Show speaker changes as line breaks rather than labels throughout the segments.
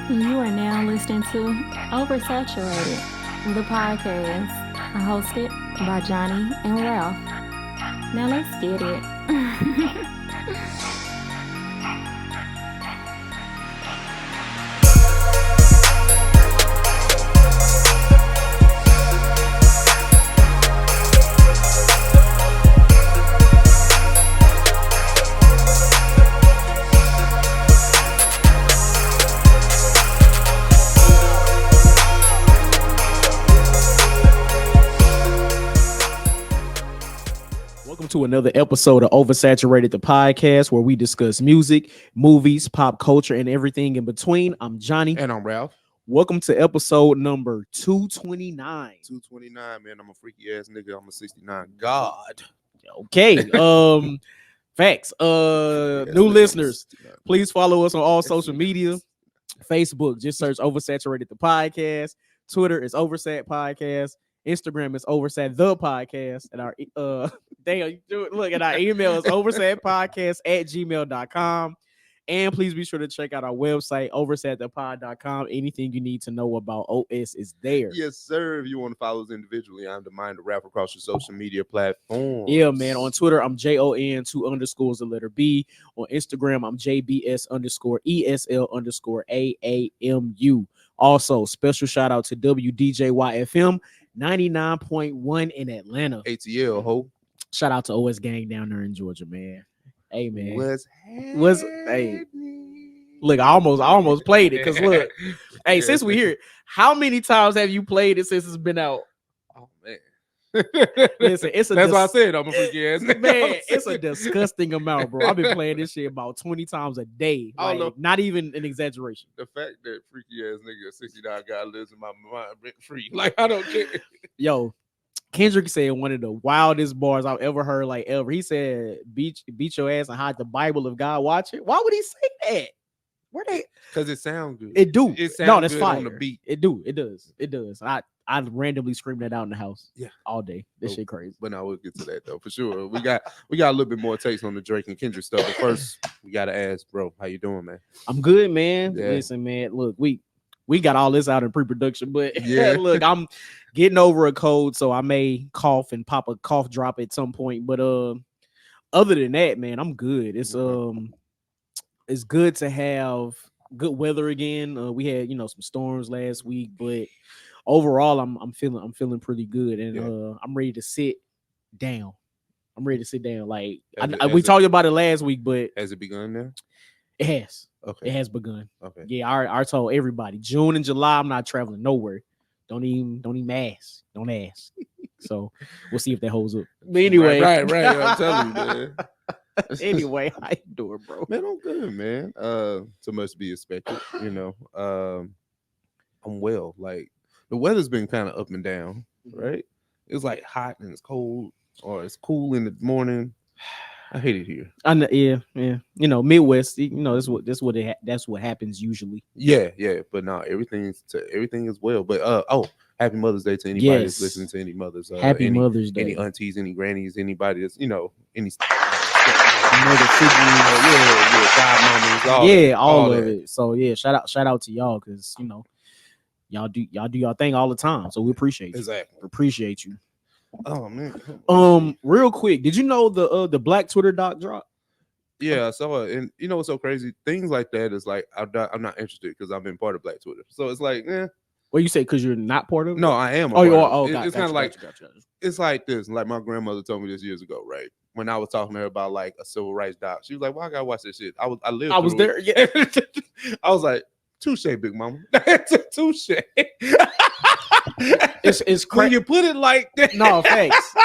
You are now listening to Oversaturated, the podcast, hosted by Johnnie and Ralph. Now let's get it.
Welcome to another episode of Oversaturated, the podcast where we discuss music, movies, pop culture, and everything in between. I'm Johnny.
And I'm Ralph.
Welcome to episode number 229.
229, man. I'm a freaky ass nigga. I'm a 69. God.
Okay. Facts. New listeners, please follow us on all social media. Facebook, just search Oversaturated, the podcast. Twitter is Oversat Podcast. Instagram is Oversat the podcast, and our damn, you do it. Look, and our email is oversatpodcast@gmail.com. And please be sure to check out our website, oversatthepod.com. Anything you need to know about OS is there.
Yes, sir. If you want to follow us individually, I'm the mind of rap across your social media platforms.
Yeah, man. On Twitter, I'm JON2_ the letter B. On Instagram, I'm JBS_ESL_AAMU. Also, special shout out to WDJYFM 99.1 in Atlanta.
ATL, ho.
Shout out to OS Gang down there in Georgia, man. Hey, man.
Hey.
Look, I almost played it because look, hey, since we here, how many times have you played it since it's been out?
Oh man.
Listen, it's
that's why I said I'm a freaky ass nigga.
Man, it's a disgusting amount, bro. I've been playing this shit about 20 times a day. Like, not even an exaggeration.
The fact that freaky ass nigga 69 guy lives in my mind rent free. Like, I don't care.
Yo, Kendrick said one of the wildest bars I've ever heard, like ever. He said, beat your ass and hide the Bible if God watch it. Why would he say that? Where they?
Because it sounds good.
It do.
It sounds
no, that's
good
fire.
on the beat.
It does. I randomly scream that out in the house.
Yeah,
all day. This shit crazy.
But now we'll get to that though for sure. We got a little bit more takes on the Drake and Kendrick stuff. But first, we gotta ask, bro, how you doing, man?
I'm good, man.
Yeah.
Listen, man. Look, we got all this out in pre-production, but
yeah,
look, I'm getting over a cold, so I may cough and pop a cough drop at some point. But other than that, man, I'm good. It's good to have good weather again. We had some storms last week, but overall, I'm feeling pretty good, and I'm ready to sit down. Like we talked about it last week, but
has it begun now?
It has.
Okay.
It has begun.
Okay.
Yeah, I told everybody June and July I'm not traveling nowhere. Don't even ask. Don't ask. So we'll see if that holds up. But anyway,
right. I'm telling you, man.
Anyway, how you doing, bro?
Man, I'm good, man. So much to be expected, I'm well. Like the weather's been kind of up and down, right? It's like hot and it's cold, or it's cool in the morning. I hate it here.
I know, yeah. Midwest. That's what happens usually.
Yeah. But no, everything is well. But happy Mother's Day to anybody that's listening to any mothers.
Happy Mother's Day.
Any aunties, any grannies, anybody that's any
mother figures.
godmothers,
all of it. So yeah, shout out to y'all because y'all do y'all thing all the time. So we appreciate you.
Exactly.
Appreciate you.
Oh man.
Real quick, did you know the Black Twitter doc dropped?
Yeah, I saw it, and you know what's so crazy? Things like that is like I'm not interested because I've been part of Black Twitter. So it's like,
Well, you say because you're not part of it?
No, I am. It's kind of like it's like this. Like my grandmother told me this years ago, right? When I was talking to her about like a civil rights doc, she was like, "Why I gotta watch this shit?" I was
there. Yeah,
I was like, "Touche, big mama." Touche.
It's crazy.
When you put it like that.
No, thanks.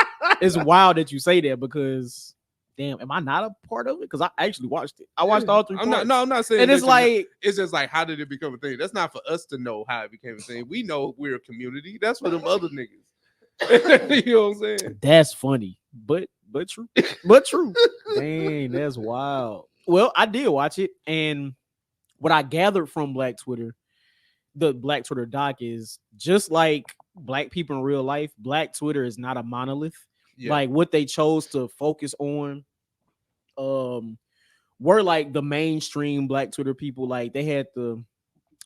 It's wild that you say that because, damn, am I not a part of it? Because I actually watched it. I watched all three.
I'm not saying.
And it's like,
it's just like, how did it become a thing? That's not for us to know how it became a thing. We know we're a community. That's for them other niggas. You know what I'm saying?
That's funny, but true. But true. Dang, that's wild. Well, I did watch it, and what I gathered from Black Twitter, the Black Twitter doc, is just like Black people in real life. Black Twitter is not a monolith. Yeah. Like what they chose to focus on, were like the mainstream Black Twitter people. Like they had the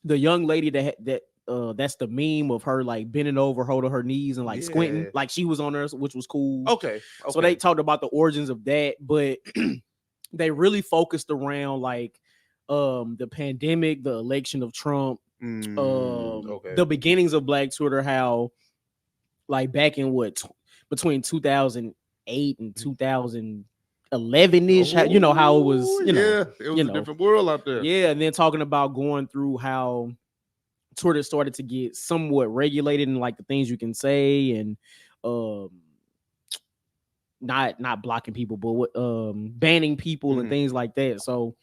the young lady that's the meme of her like bending over, holding her knees and like squinting, like she was on her, which was cool.
Okay.
So they talked about the origins of that, but they really focused around like the pandemic, the election of Trump, the beginnings of Black Twitter, how like back in between 2008 and 2011-ish, you know how it was, you know,
it was a different world out there.
Yeah, and then talking about going through how Twitter started to get somewhat regulated and like the things you can say and not blocking people, but banning people and things like that. So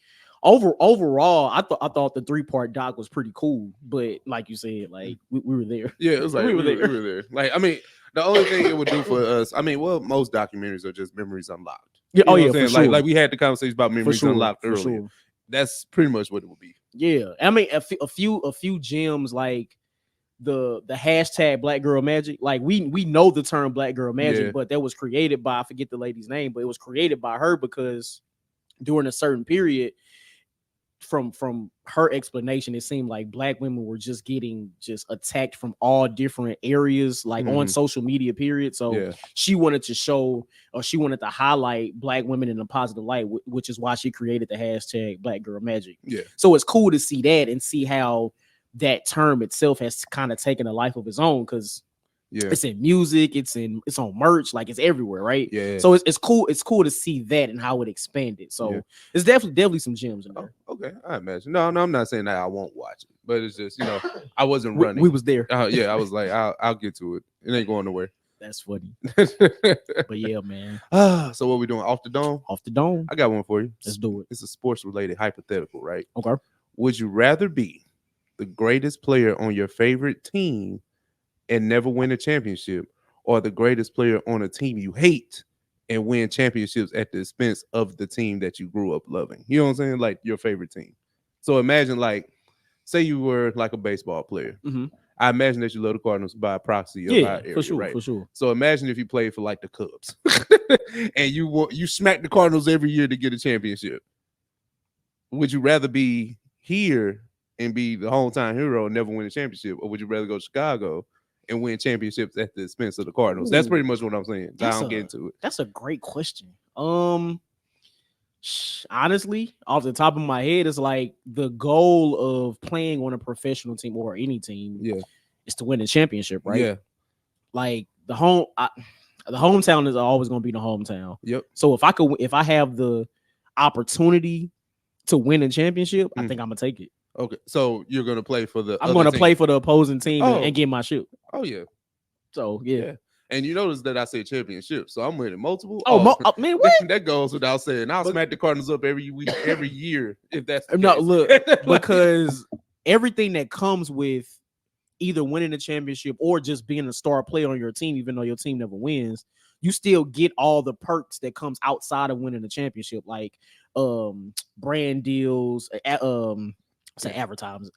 overall, I thought the 3-part doc was pretty cool, but like you said, like we were there.
Yeah, it was like we were there. Like, I mean, the only thing it would do for us, I mean, well, most documentaries are just memories unlocked.
Yeah,
you know for sure. Like we had the conversation about memories unlocked earlier.
Sure.
That's pretty much what it would be.
Yeah, I mean, a few gems like the hashtag Black Girl Magic. Like we know the term Black Girl Magic, but that was created by, I forget the lady's name, but it was created by her because during a certain period, from her explanation, it seemed like Black women were just getting attacked from all different areas, like on social media, period. So she wanted to show, or she wanted to highlight Black women in a positive light, which is why she created the hashtag Black Girl Magic. Yeah. So it's cool to see that and see how that term itself has kind of taken a life of its own, because it's in music, it's on merch, like it's everywhere, right? Yeah. So it's cool to see that and how it expanded. So it's definitely some gems in there.
Oh, okay, I imagine. No, I'm not saying that I won't watch it, but it's just, you know, I wasn't running.
We was there.
Yeah, I was like, I'll get to it. It ain't going nowhere.
That's funny. But yeah, man.
So what we doing? Off the dome?
Off the dome.
I got one for you.
Let's do it.
It's a sports related hypothetical, right?
Okay.
Would you rather be the greatest player on your favorite team and never win a championship, or the greatest player on a team you hate and win championships at the expense of the team that you grew up loving? You know what I'm saying? Like your favorite team. So imagine, like, say you were like a baseball player. I imagine that you love the Cardinals by proxy of our area,
for sure,
right?
For sure.
So imagine if you played for like the Cubs and you smack the Cardinals every year to get a championship. Would you rather be here and be the hometown hero and never win a championship, or would you rather go to Chicago and win championships at the expense of the Cardinals? That's pretty much what I'm saying. I don't get into it.
That's a great question. Honestly, off the top of my head, it's like the goal of playing on a professional team or any team is to win a championship, right? Yeah. Like the hometown is always going to be the hometown. Yep. So if I have the opportunity to win a championship, I think I'm gonna take it.
Okay, so you're gonna play for the?
I'm gonna play for the opposing team and get my shit.
Oh yeah.
So yeah.
And you notice that I said championship, so I'm winning multiple.
Man, what?
That goes without saying. I'll smack the Cardinals up every week, every year, if that's the
no.
case.
Look, because everything that comes with either winning a championship or just being a star player on your team, even though your team never wins, you still get all the perks that comes outside of winning a championship, like brand deals, advertisement,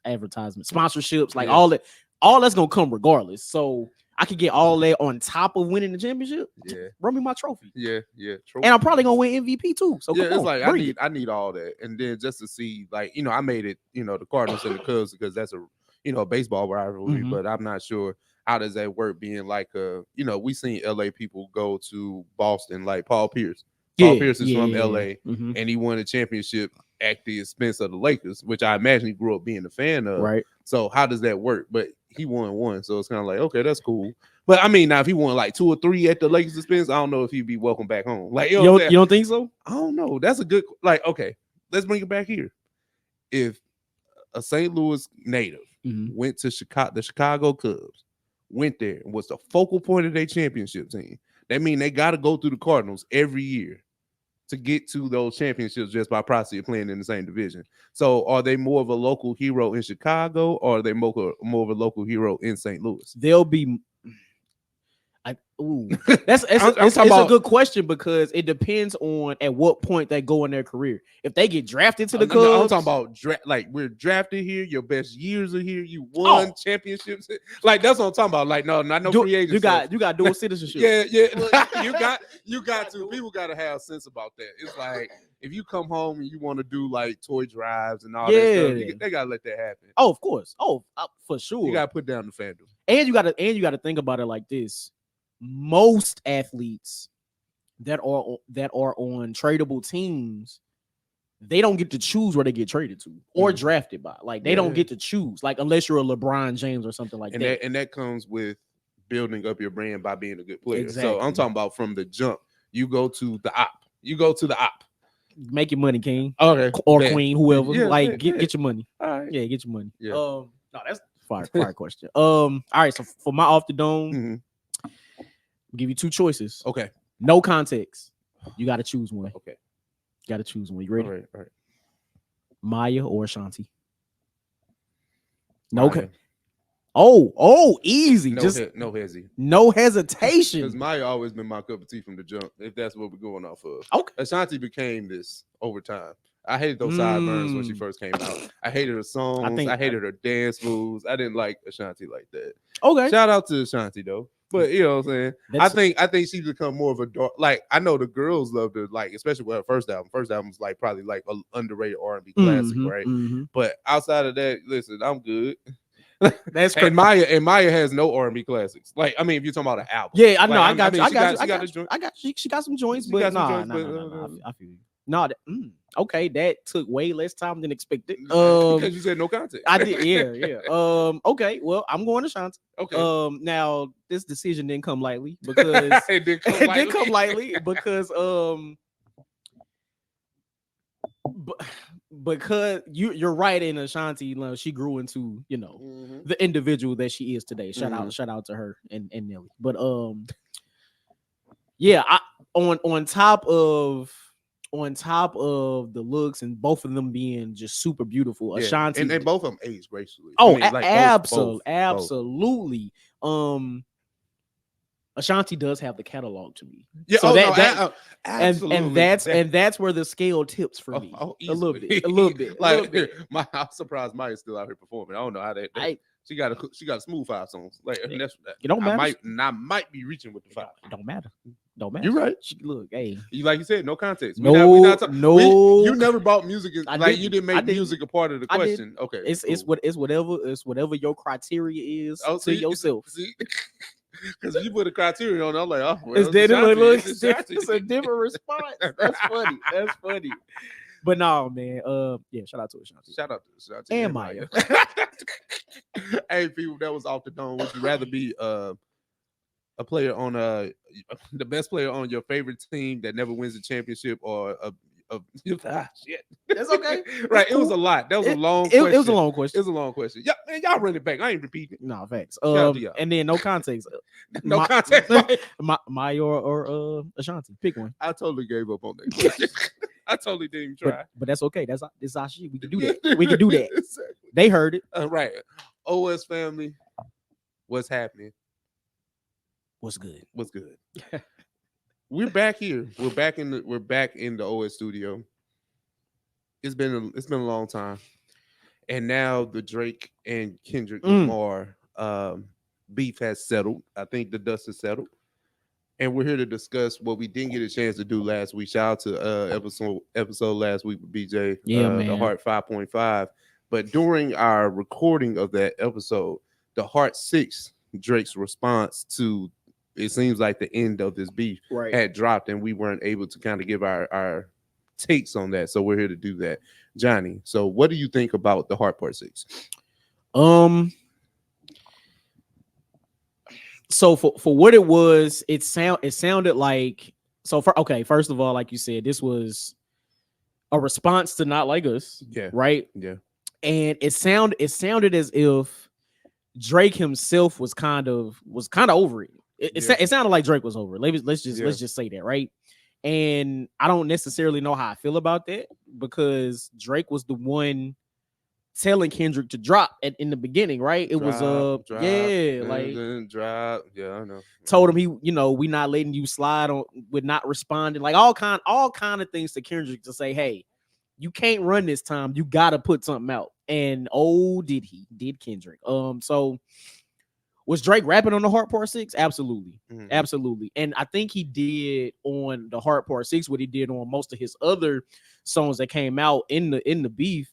sponsorships, like all that's gonna come regardless. So I could get all that on top of winning the championship. Yeah, run me my trophy.
Yeah. Trophy.
And I'm probably gonna win MVP too. So
it's like I need all that, and then just to see, like, you know, I made it, you know, the Cardinals and the Cubs because that's a baseball rivalry, but I'm not sure how does that work. Being like you know, we seen LA people go to Boston, like Paul Pierce. Paul Pierce is from LA, and he won a championship at the expense of the Lakers, which I imagine he grew up being a fan of. Right. So how does that work? But he won one, so it's kind of like, okay, that's cool. But I mean, now if he won like 2 or 3 at the Lakers' expense, I don't know if he'd be welcome back home. Like, you
don't think so?
I don't know. That's a good, like, okay, let's bring it back here. If a St. Louis native went to the Chicago Cubs, went there and was the focal point of their championship team, that means they got to go through the Cardinals every year to get to those championships just by proxy of playing in the same division. So are they more of a local hero in Chicago, or are they more of a local hero in St. Louis?
They'll be that's a good question, because it depends on at what point they go in their career. If they get drafted to the Cubs,
I'm talking about like we're drafted here, your best years are here, you won championships. Like that's what I'm talking about. Like no free agents.
You got dual citizenship.
Yeah. you got to. People got to have sense about that. It's like if you come home and you want to do like toy drives and all that stuff, they gotta let that happen.
Oh, of course. Oh, for sure.
You gotta put down the fandom,
and you gotta think about it like this: most athletes that are on tradable teams, they don't get to choose where they get traded to or drafted by. Like they don't get to choose, like unless you're a LeBron James or something like that.
And that comes with building up your brand by being a good player.
Exactly.
So I'm talking about from the jump. You go to the op. You go to the op.
Make your money, king.
Okay.
Or queen, whoever.
Yeah,
get your money.
All right.
Yeah, get your money.
Yeah.
No, that's fire question. All right. So for my off the dome, I'll give you two choices.
Okay.
No context. You got to choose one.
Okay.
Got to choose one. You ready?
All right.
Maya or Ashanti?
Maya.
Oh, easy.
No,
Just
no hezzy.
no hesitation.
Because Maya always been my cup of tea from the jump, if that's what we're going off of.
Okay.
Ashanti became this over time. I hated those sideburns when she first came out. I hated her songs. I hated her dance moves. I didn't like Ashanti like that.
Okay.
Shout out to Ashanti though. But you know what I'm saying? I think she's become more of a dark, like I know the girls loved her, like especially with her first album. First album was like probably like an underrated R&B classic, right? But outside of that, listen, I'm good.
That's crazy.
And Maya has no R&B classics. Like, I mean, if you're talking about an album.
Yeah, I know.
Like,
I got you. She got some joints, but nah. I feel you. No, okay, that took way less time than expected.
Because you said no context.
I did, yeah. Okay, well, I'm going to Ashanti.
Okay.
Now this decision didn't come lightly because
it didn't come lightly
because because you're right in Ashanti, you know, she grew into, you know, the individual that she is today. Shout out to her and Nelly. But yeah, on top of the looks and both of them being just super beautiful, Ashanti
and both of them aged gracefully.
Oh, absolutely. Ashanti does have the catalog to me.
Yeah,
so
absolutely.
And that's where the scale tips for me. A little bit.
Like I'm surprised Maya's still out here performing. I don't know how that she got a smooth 5 songs. Like that's
it don't matter.
I might be reaching with the 5.
It don't matter.
You're right.
Look, hey,
like you said, no context.
You
never bought music. You didn't make music a part of the question. Okay,
it's whatever your criteria is to yourself.
Because if you put a criteria on, I'm like, oh, well,
it's a different response. That's funny. But no, man. Yeah, shout out to Ashanti.
Shout out to Ashanti
and Maya.
Hey, people, that was off the dome. Would you rather be a player on the best player on your favorite team that never wins the championship, or shit?
That's okay.
Right. It was a lot. That was a long question.
It was a long question.
It was a long question. Yeah, man, y'all run it back. I ain't repeating it.
No, facts. And then no context.
Context.
Maya or Ashanti. Pick one.
I totally gave up on that question. I totally didn't even try.
But that's okay. That's our shit. We can do that. We can do that. Exactly. They heard it.
Right. OS family, what's happening?
What's good?
We're back here. We're back in the OS studio. It's been a long time, and now the Drake and Kendrick Lamar beef has settled. I think the dust has settled, and we're here to discuss what we didn't get a chance to do last week. Shout out to episode last week with BJ.
Man.
The Heart 5.5. But during our recording of that episode, the Heart 6, Drake's response to, it seems like the end of this beef had dropped, and we weren't able to kind of give our takes on that. So we're here to do that. Johnny, so what do you think about the Heart Part 6?
So for what it was, it sounded like, first of all, like you said, this was a response to Not Like Us.
Yeah.
Right?
Yeah.
And it sounded as if Drake himself was kind of over it. It sounded like Drake was over it. Let's just say that, right? And I don't necessarily know how I feel about that, because Drake was the one telling Kendrick to drop in the beginning, right? It was
drop, I know.
Told him we not letting you slide on with not responding, like all kind of things to Kendrick to say, hey, you can't run this time. You gotta put something out. And did Kendrick. So Was Drake rapping on the Hard Part 6? Absolutely.
Mhm.
Absolutely. And I think he did on the Hard Part 6 what he did on most of his other songs that came out in the beef.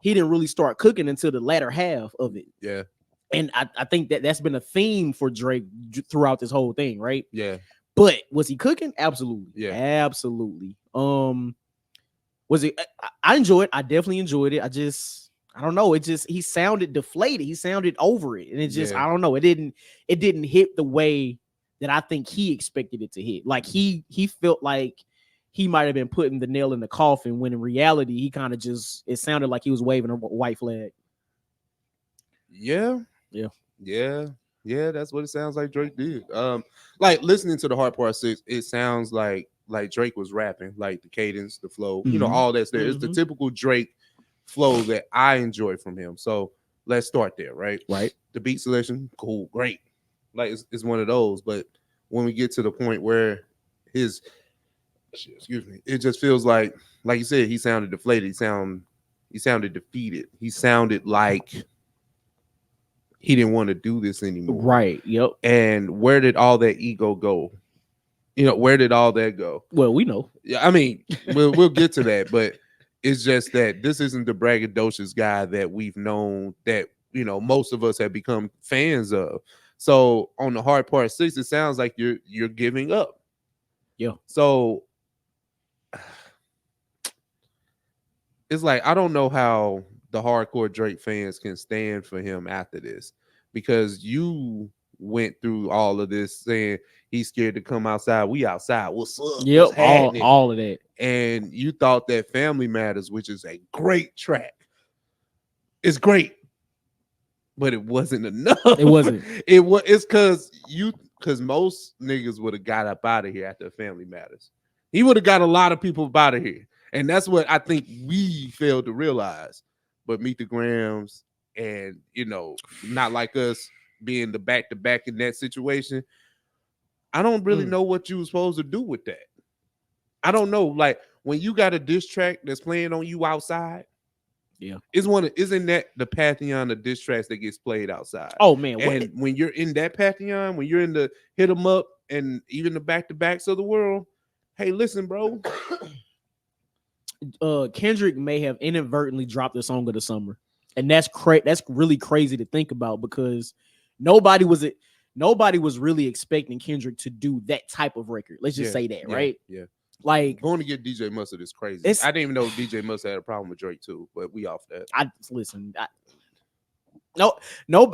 He didn't really start cooking until the latter half of it.
Yeah.
And I think that's been a theme for Drake throughout this whole thing, right?
Yeah.
But was he cooking? Absolutely.
Yeah.
Absolutely. Was it? I enjoyed it. I definitely enjoyed it. I don't know. It just, he sounded deflated. He sounded over it. And it just,
Yeah.
I don't know. It didn't hit the way that I think he expected it to hit. Like he felt like he might have been putting the nail in the coffin when in reality, he kind of just, it sounded like he was waving a white flag.
Yeah.
Yeah.
Yeah. Yeah. That's what it sounds like Drake did. Like listening to the Hard Part 6, it sounds like Drake was rapping, like the cadence, the flow, you know,
Mhm.
all that's there. It's the
Mhm.
typical Drake flow that I enjoy from him. So let's start there, right?
Right.
The beat selection, cool, great. Like it's one of those. But when we get to the point where his, excuse me, it just feels like you said, he sounded deflated. He sounded defeated. He sounded like he didn't want to do this anymore.
Right. Yep.
And where did all that ego go? You know, where did all that go?
Well, we know.
Yeah, I mean, we'll get to that, but it's just that this isn't the braggadocious guy that we've known, that, you know, most of us have become fans of. So on the Hard Part 6, it sounds like you're giving up.
Yeah.
So it's like, I don't know how the hardcore Drake fans can stand for him after this, because you went through all of this saying he's scared to come outside. We outside. What's up?
Yep.
What's happening?
All of that.
And you thought that Family Matters, which is a great track, is great, but it wasn't enough.
It wasn't.
It's because most niggas would have got up out of here after Family Matters. He would have got a lot of people up out of here. And that's what I think we failed to realize. But Meet the Grams and, you know, Not Like Us being the back-to-back in that situation, I don't really know what you were supposed to do with that. I don't know. Like, when you got a diss track that's playing on you outside,
yeah,
isn't that the pantheon of diss tracks that gets played outside?
Oh man,
and when you're in that pantheon, when you're in the Hit 'em Up and even the back-to-backs of the world, hey, listen, bro.
Kendrick may have inadvertently dropped the song of the summer, and that's really crazy to think about, because nobody was really expecting Kendrick to do that type of record. Let's just say that, right?
Yeah.
Like,
going to get DJ Mustard is crazy. I didn't even know DJ Mustard had a problem with Drake too, but we off that.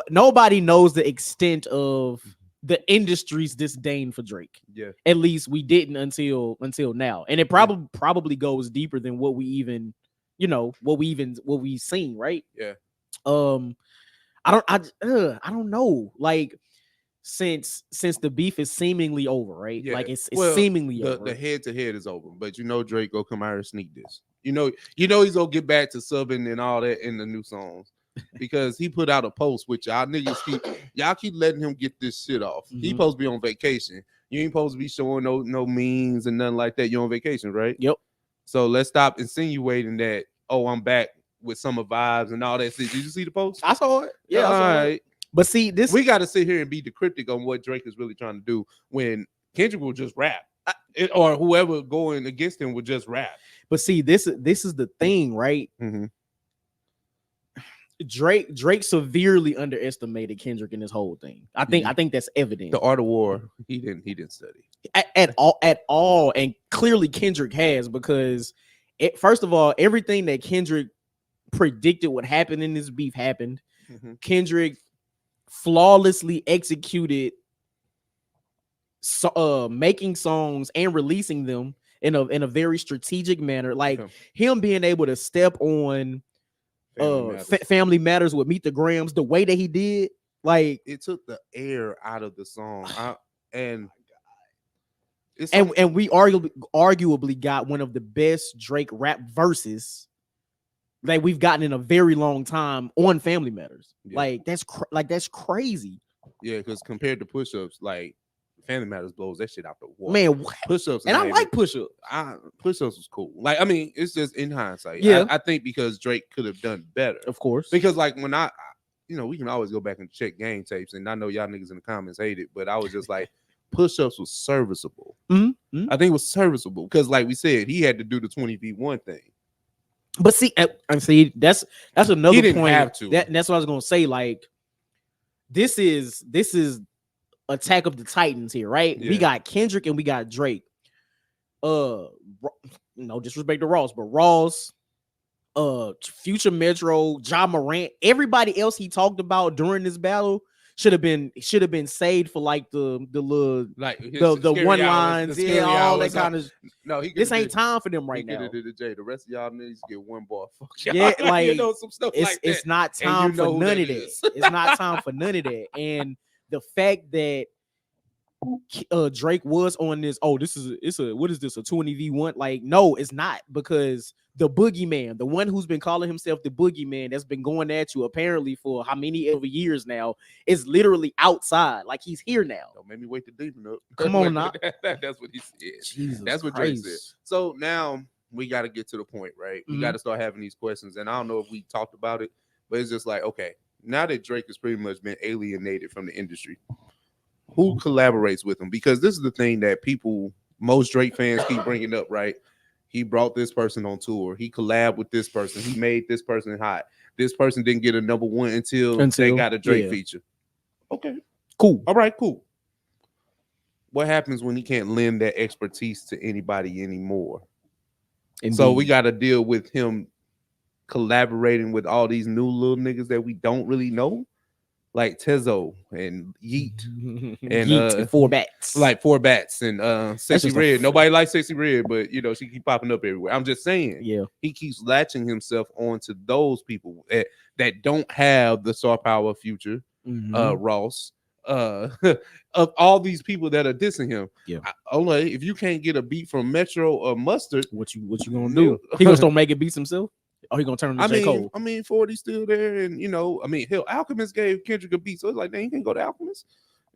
Nobody knows the extent of the industry's disdain for Drake.
Yeah. At
least we didn't until now. And it probably goes deeper than what we even, what we've seen, right?
Yeah.
I don't know. Like, since the beef is seemingly over, right? Yeah. Like it's seemingly over.
The head to head is over, but Drake go come out and sneak this. You know he's gonna get back to subbing and all that in the new songs, because he put out a post which y'all niggas keep letting him get this shit off. Mm-hmm. He supposed to be on vacation. You ain't supposed to be showing no memes and nothing like that. You're on vacation, right?
Yep.
So let's stop insinuating that, oh, I'm back with summer vibes and all that shit. Did you see the post?
I saw it. Yeah, all right. But see, we
got to sit here and be the cryptic on what Drake is really trying to do, when Kendrick will just rap, or whoever going against him would just rap.
But see, this is the thing, right?
Mm-hmm.
Drake severely underestimated Kendrick in this whole thing. I think that's evident.
The Art of War, he didn't study
at all, and clearly Kendrick has, because first of all, everything that Kendrick predicted would happen in this beef happened. Mm-hmm. Kendrick flawlessly executed making songs and releasing them in a very strategic manner. Like him being able to step on Family Matters with Meet the Grams the way that he did, like
it took the air out of the song. And
we arguably got one of the best Drake rap verses that we've gotten in a very long time on Family Matters. Yeah. Like that's crazy.
Yeah, because compared to Push-Ups, like Family Matters blows that shit out the water.
Man,
Push-Ups,
and I like Push-Ups.
Push-Ups was cool. Like, I mean, it's just in hindsight.
Yeah,
I think because Drake could have done better,
of course.
Because like when you know, we can always go back and check game tapes, and I know y'all niggas in the comments hate it, but I was just like, push-ups was serviceable.
Mm-hmm.
I think it was serviceable because, like we said, he had to do the 20v1 thing.
But see, that's another
He didn't
point.
have to.
That's what I was gonna say. Like, this is Attack of the Titans here, right?
Yeah.
We got Kendrick and we got Drake. No disrespect to Ross, but Ross, Future Metro, Ja Morant, everybody else he talked about during this battle should have been saved for like the little
Like
the one lines, all that kind of.
No,
this ain't time for them right now.
The rest of y'all niggas get one bar. Fuck
yeah, like
you know, some stuff like that.
It's not time for none of that. It's not time for none of that. And the fact that Drake was on this, it's a what is this, a 20v1? Like, no, it's not, because the boogeyman, the one who's been calling himself the boogeyman, that's been going at you apparently for how many ever years now, is literally outside. Like, he's here now.
Don't make me wake the demon up.
Come on now.
That's what he said.
Jesus
that's what
Christ.
Drake said. So now we got to get to the point, right? We got to start having these questions, and I don't know if we talked about it, but it's just like, okay, now that Drake has pretty much been alienated from the industry, who collaborates with him? Because this is the thing that most Drake fans keep bringing up, right? He brought this person on tour. He collabed with this person. He made this person hot. This person didn't get a number one until they got a Drake feature. Okay,
cool.
All right, cool. What happens when he can't lend that expertise to anybody anymore?
Indeed.
So we got to deal with him collaborating with all these new little niggas that we don't really know, like Tezo and Yeet and
4 Bats,
like 4 Bats and Sexy
just
Red. Nobody likes Sexy Red, but you know, she keep popping up everywhere. I'm just saying,
yeah,
he keeps latching himself onto those people that don't have the star power of Future, Ross, of all these people that are dissing him.
Yeah,
only if you can't get a beat from Metro or Mustard,
what you gonna do? He gonna start making beats himself? Oh, he gonna turn to J. Cole?
I mean, 40's still there, and you know, I mean, hell, Alchemist gave Kendrick a beat, so it's like, dang, you can't go to Alchemist.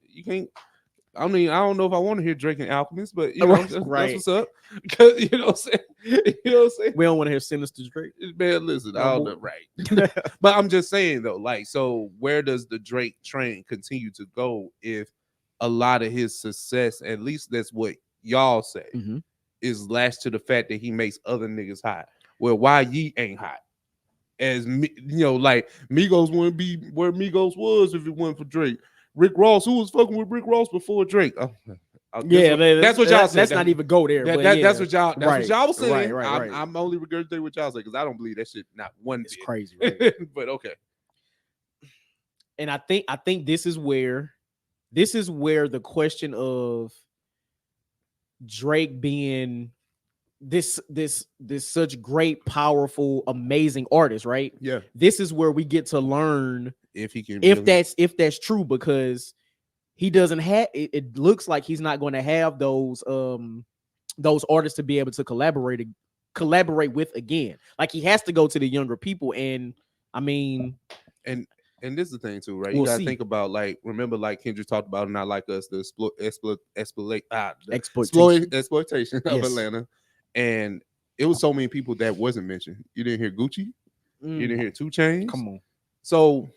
You can't. I mean, I don't know if I want to hear Drake and Alchemist, but you know, that's what's up. Because you know what I'm saying. You know what I'm saying.
We don't want to hear Sinister Drake.
Man, listen, I don't know, right? But I'm just saying though, like, so where does the Drake train continue to go if a lot of his success, at least that's what y'all say, is lashed to the fact that he makes other niggas hot? Well, why Yeet ain't hot? As you know, like Migos wouldn't be where Migos was if it wasn't for Drake. Rick Ross, who was fucking with Rick Ross before Drake? That's what y'all said.
Let's not even go there.
That's what y'all. That's what y'all was saying.
Right.
I'm only regurgitating what y'all say because I don't believe that shit. Not one.
It's
bit.
crazy, right?
But okay.
And I think this is where the question of Drake being this such great, powerful, amazing artist, right?
Yeah.
This is where we get to learn
if he can,
if that's true, because he doesn't have. It looks like he's not going to have those artists to be able to collaborate with again. Like, he has to go to the younger people, and I mean,
and this is the thing too, right?
We'll
You gotta
see.
think about, like, remember, like Kendrick talked about, Not Like Us, the exploitation of Atlanta. And it was so many people that wasn't mentioned. You didn't hear Gucci. You didn't hear 2 Chainz.
Come on.
So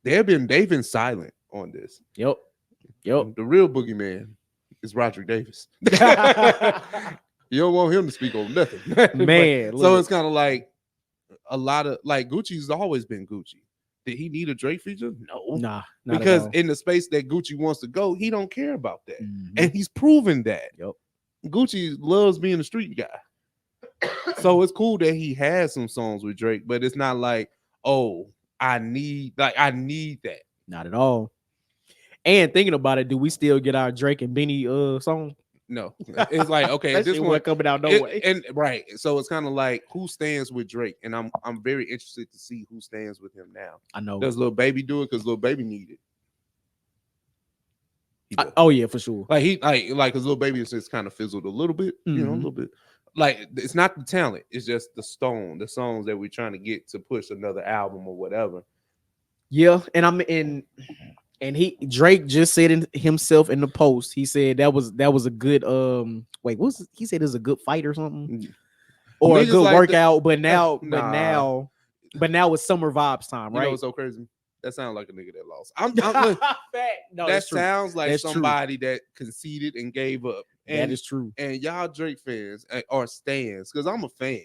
they've been silent on this.
Yep.
The real boogeyman is Roderick Davis. You don't want him to speak on nothing,
man.
So it's kind of like a lot of, like, Gucci's always been Gucci. Did he need a Drake feature? No,
not
because
at all.
in the space that Gucci wants to go, he don't care about that, and he's proven that.
Yep.
Gucci loves being a street guy. So it's cool that he has some songs with Drake, but it's not like, oh, I need that.
Not at all. And thinking about it, do we still get our Drake and Benny song?
No. It's like, okay,
this one coming out no way.
And right. So it's kind of like, who stands with Drake? And I'm very interested to see who stands with him now.
I know.
Does Lil Baby do it? Because Lil Baby need it.
Oh yeah, for sure.
Like because Lil Baby is just kind of fizzled a little bit, you know, a little bit. Like, it's not the talent, it's just the songs that we're trying to get to push another album or whatever.
Yeah, and Drake just said himself in the post. He said that was a good he said it was a good fight or something, or a good workout. But now but now it's summer vibes time,
You know
right?
what's so crazy? That sounds like a nigga that lost. I'm
No,
that
that's true.
sounds like
That's true.
somebody that conceded and gave up. And,
That is true.
And y'all Drake fans are stands, because I'm a fan.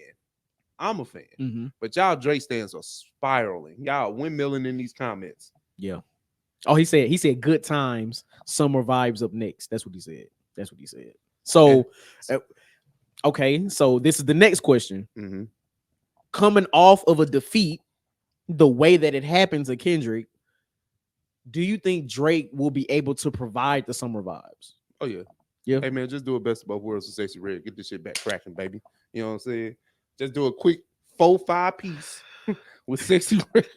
Mhm.
But y'all Drake stands are spiraling. Y'all windmilling in these comments.
Yeah. Oh, he said good times, summer vibes up next. That's what he said. So, okay. So this is the next question.
Mm-hmm.
Coming off of a defeat, the way that it happened to Kendrick, do you think Drake will be able to provide the summer vibes?
Oh yeah.
Yeah.
Hey man, just do a best of both worlds with Sexy Red. Get this shit back cracking, baby. You know what I'm saying? Just do a quick 4-5 piece with Sexy Red.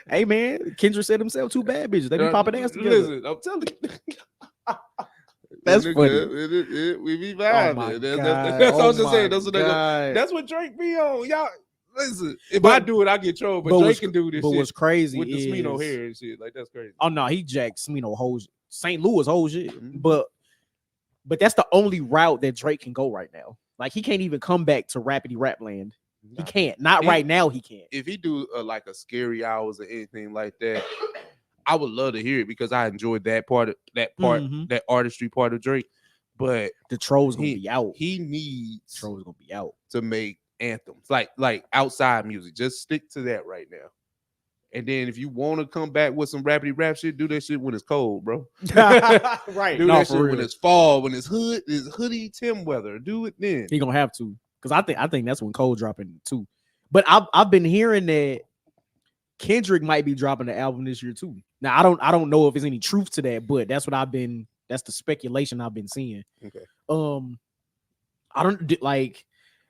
Hey man, Kendrick said himself, 2 bad bitches. They be popping ass together.
Listen, I'm telling you.
That's funny.
We be
Oh
vibing.
my
That's
God.
what I'm just saying.
God.
That's what Drake be on. Y'all listen. If
But-
I do it, I get trolled. But Drake can do this
But
shit
what's crazy
with the
is
Smino hair and shit. Like that's crazy.
Oh no, he jacked Smino whole St. Louis whole shit.
Mhm.
But that's the only route that Drake can go right now. Like he can't even come back to Rapidy Rap Land. He
Nah.
can't. Not right now. He can't.
If he do like a Scary Hours or anything like that, I would love to hear it because I enjoyed that part,
Mhm.
that artistry part of Drake. But
The troll's gonna be out.
he needs
Troll's gonna be out.
to make anthems like outside music. Just stick to that right now. And then if you want to come back with some rapidy rap shit, do that shit when it's cold, bro.
Right.
Do
No,
that
for
shit
real.
when it's fall, when it's hoodie Tim weather. Do it then.
He gonna have to, because I think that's when Cole dropping too. But I've been hearing that Kendrick might be dropping the album this year too. Now I don't know if there's any truth to that, but that's the speculation I've been seeing.
Okay.
I don't like.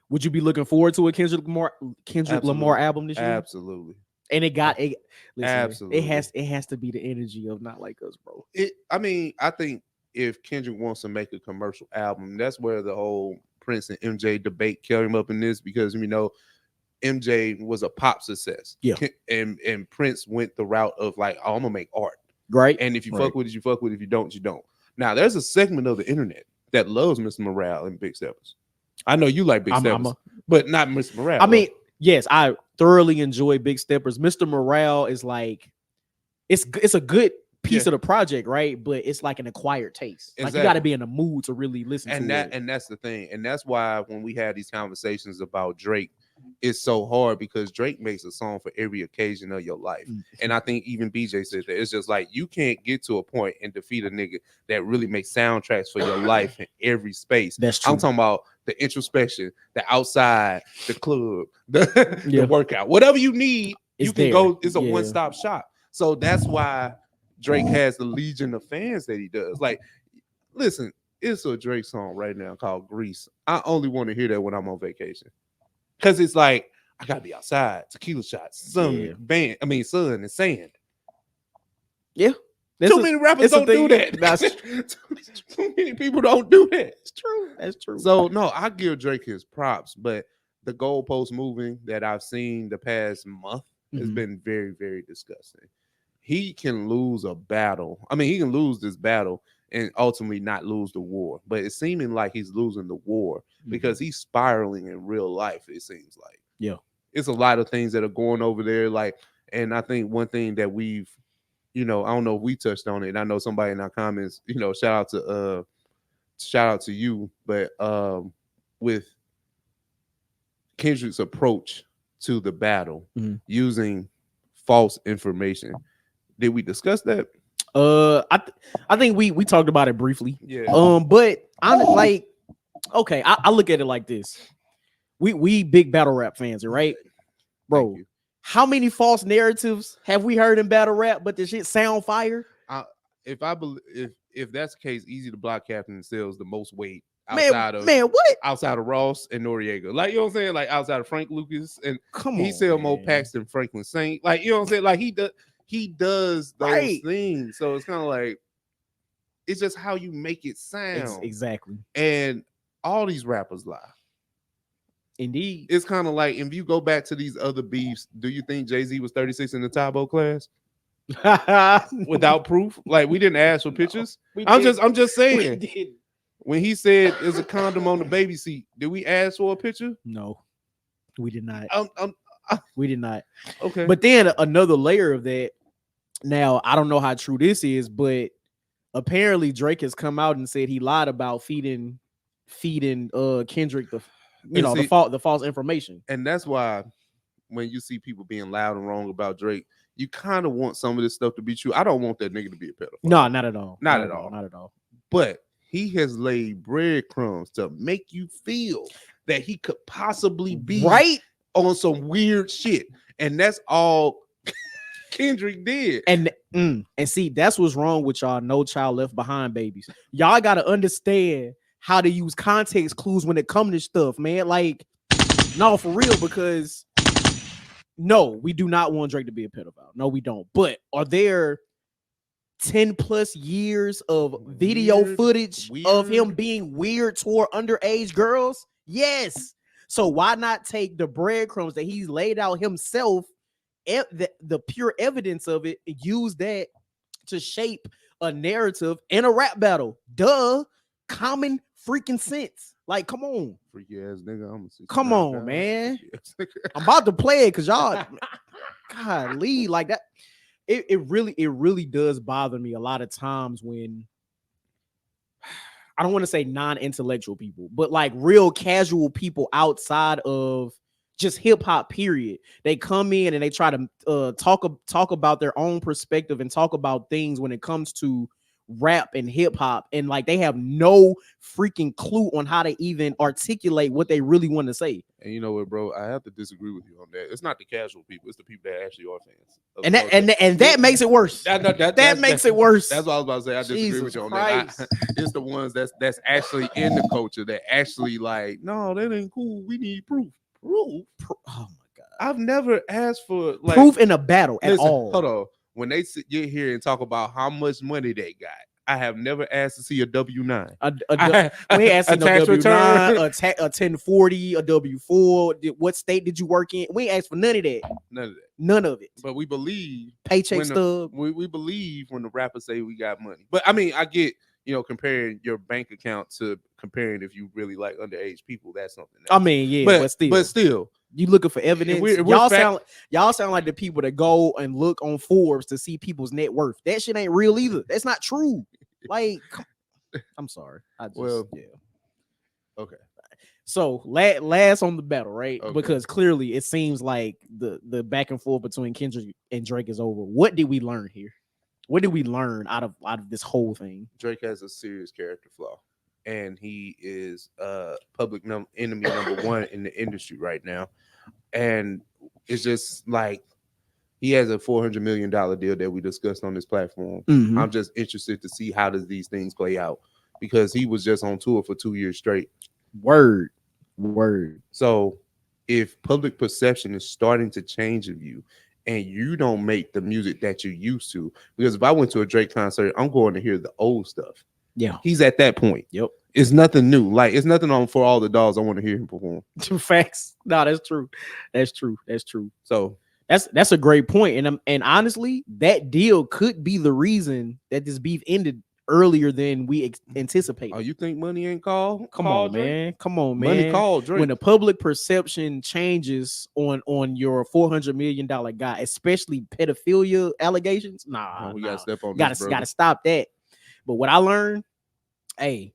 Would you be looking forward to a Kendrick Lamar album this year?
Absolutely.
And it got it. Listen,
Absolutely.
It has to be the energy of Not Like Us, bro.
I think if Kendrick wants to make a commercial album, that's where the whole Prince and MJ debate came up in this, because MJ was a pop success.
Yeah.
And Prince went the route of like, oh, I'm gonna make art.
Right.
And if you fuck with it, you fuck with it. If you don't, you don't. Now there's a segment of the internet that loves Mr. Morale and Big Steppers. I know you like Big Steppers, but not Mr. Morale.
I mean, yes, I thoroughly enjoy Big Steppers. Mr. Morale is like, it's a good piece of the project, right? But it's like an acquired taste. Like you got to be in the mood to really listen to it.
And that's the thing. And that's why when we had these conversations about Drake, it's so hard, because Drake makes a song for every occasion of your life. And I think even BJ said that. It's just like you can't get to a point and defeat a nigga that really makes soundtracks for your life in every space.
That's true.
I'm talking about the introspection, the outside, the club, the workout, whatever you need, you can go. It's a one-stop shop. So that's why Drake has the legion of fans that he does. Like, listen, it's a Drake song right now called Grease. I only want to hear that when I'm on vacation. Because it's like, I gotta be outside, tequila shots, sun and sand.
Yeah.
Too many rappers don't do that.
That's
too many people don't do that.
It's true. That's true.
So no, I give Drake his props, but the goalpost moving that I've seen the past month has been very, very disgusting. He can lose a battle. I mean, he can lose this battle and ultimately not lose the war. But it's seeming like he's losing the war because he's spiraling in real life, it seems like.
Yeah.
It's a lot of things that are going over there. Like, and I think one thing that we've, I don't know if we touched on it. And I know somebody in our comments, shout out to you, but with Kendrick's approach to the battle using false information. Did we discuss that?
I think we talked about it briefly.
Yeah.
But I like, okay, I look at it like this. We big battle rap fans, right? Bro, how many false narratives have we heard in battle rap, but the shit sound fire?
If that's the case, Easy to Block Captain sells the most weight
outside
of Ross and Noriega. Like, you know what I'm saying? Like outside of Frank Lucas, and
he
sell more packs than Franklin Saint. Like, you know what I'm saying? Like he does those things. So it's kind of like, it's just how you make it sound.
Exactly.
And all these rappers lie.
Indeed.
It's kind of like, if you go back to these other beefs, do you think Jay-Z was 36 in the Tybo class? Without proof? Like, we didn't ask for pictures. I'm just saying. When he said there's a condom on the baby seat, did we ask for a picture?
No, we did not. We did not.
Okay.
But then another layer of that. Now, I don't know how true this is, but apparently Drake has come out and said he lied about feeding Kendrick the the false information.
And that's why when you see people being loud and wrong about Drake, you kind of want some of this stuff to be true. I don't want that nigga to be a pedophile.
No, not at all.
Not at all.
Not at all.
But he has laid breadcrumbs to make you feel that he could possibly be
right
on some weird shit. And that's all Kendrick did.
And see, that's what's wrong with y'all No Child Left Behind babies. Y'all got to understand how to use context clues when it comes to stuff, man. Like, no, for real, because no, we do not want Drake to be a pedophile. No, we don't. But are there 10 plus years of video footage of him being weird toward underage girls? Yes. So why not take the breadcrumbs that he's laid out himself, the pure evidence of it, and use that to shape a narrative in a rap battle? Duh. Common freaking sense. Like, come on.
Freaky ass nigga.
Come on, man. I'm about to play it because y'all, God, lead like that. It really does bother me a lot of times when I don't want to say non-intellectual people, but like real casual people outside of just hip hop, period. They come in and they try to talk about their own perspective and talk about things when it comes to rap and hip hop, and like they have no freaking clue on how to even articulate what they really want to say.
And you know what, bro? I have to disagree with you on that. It's not the casual people; it's the people that actually are fans.
And that makes it worse. That makes it worse.
That's what I was about to say. I disagree with you on that. It's the ones that's actually in the culture that actually like, no, that ain't cool. We need proof. Proof. Oh my god! I've never asked for like
proof in a battle at all.
Hold on. When they get here and talk about how much money they got, I have never asked to see a W-9.
We ain't asking a W-9, a 1040, a W-4. What state did you work in? We ain't asked for none of that. None of it.
But we believe
paycheck stub.
We believe when the rappers say we got money. But I mean, I get, comparing your bank account to comparing if you really like underage people. That's something else.
I mean, yeah, but still. You looking for evidence? Y'all sound like the people that go and look on Forbes to see people's net worth. That shit ain't real either. That's not true. Like, I'm sorry.
Okay.
So last on the battle, right?
Okay.
Because clearly it seems like the back and forth between Kendrick and Drake is over. What did we learn here? What did we learn out of this whole thing?
Drake has a serious character flaw, and he is public enemy number one in the industry right now. And it's just like he has a $400 million deal that we discussed on this platform.
Mm-hmm.
I'm just interested to see how does these things play out, because he was just on tour for 2 years straight.
Word.
So if public perception is starting to change of you and you don't make the music that you used to, because if I went to a Drake concert, I'm going to hear the old stuff.
Yeah.
He's at that point.
Yep.
It's nothing new. Like, it's nothing on For All the Dogs. I want to hear him perform.
Facts. No, that's true. That's true.
So
that's a great point. And honestly, that deal could be the reason that this beef ended earlier than we anticipated.
Oh, you think money ain't called?
Come on, man.
Money called Drake.
When the public perception changes on your $400 million guy, especially pedophilia allegations,
we gotta step on.
Gotta stop that. But what I learned, hey,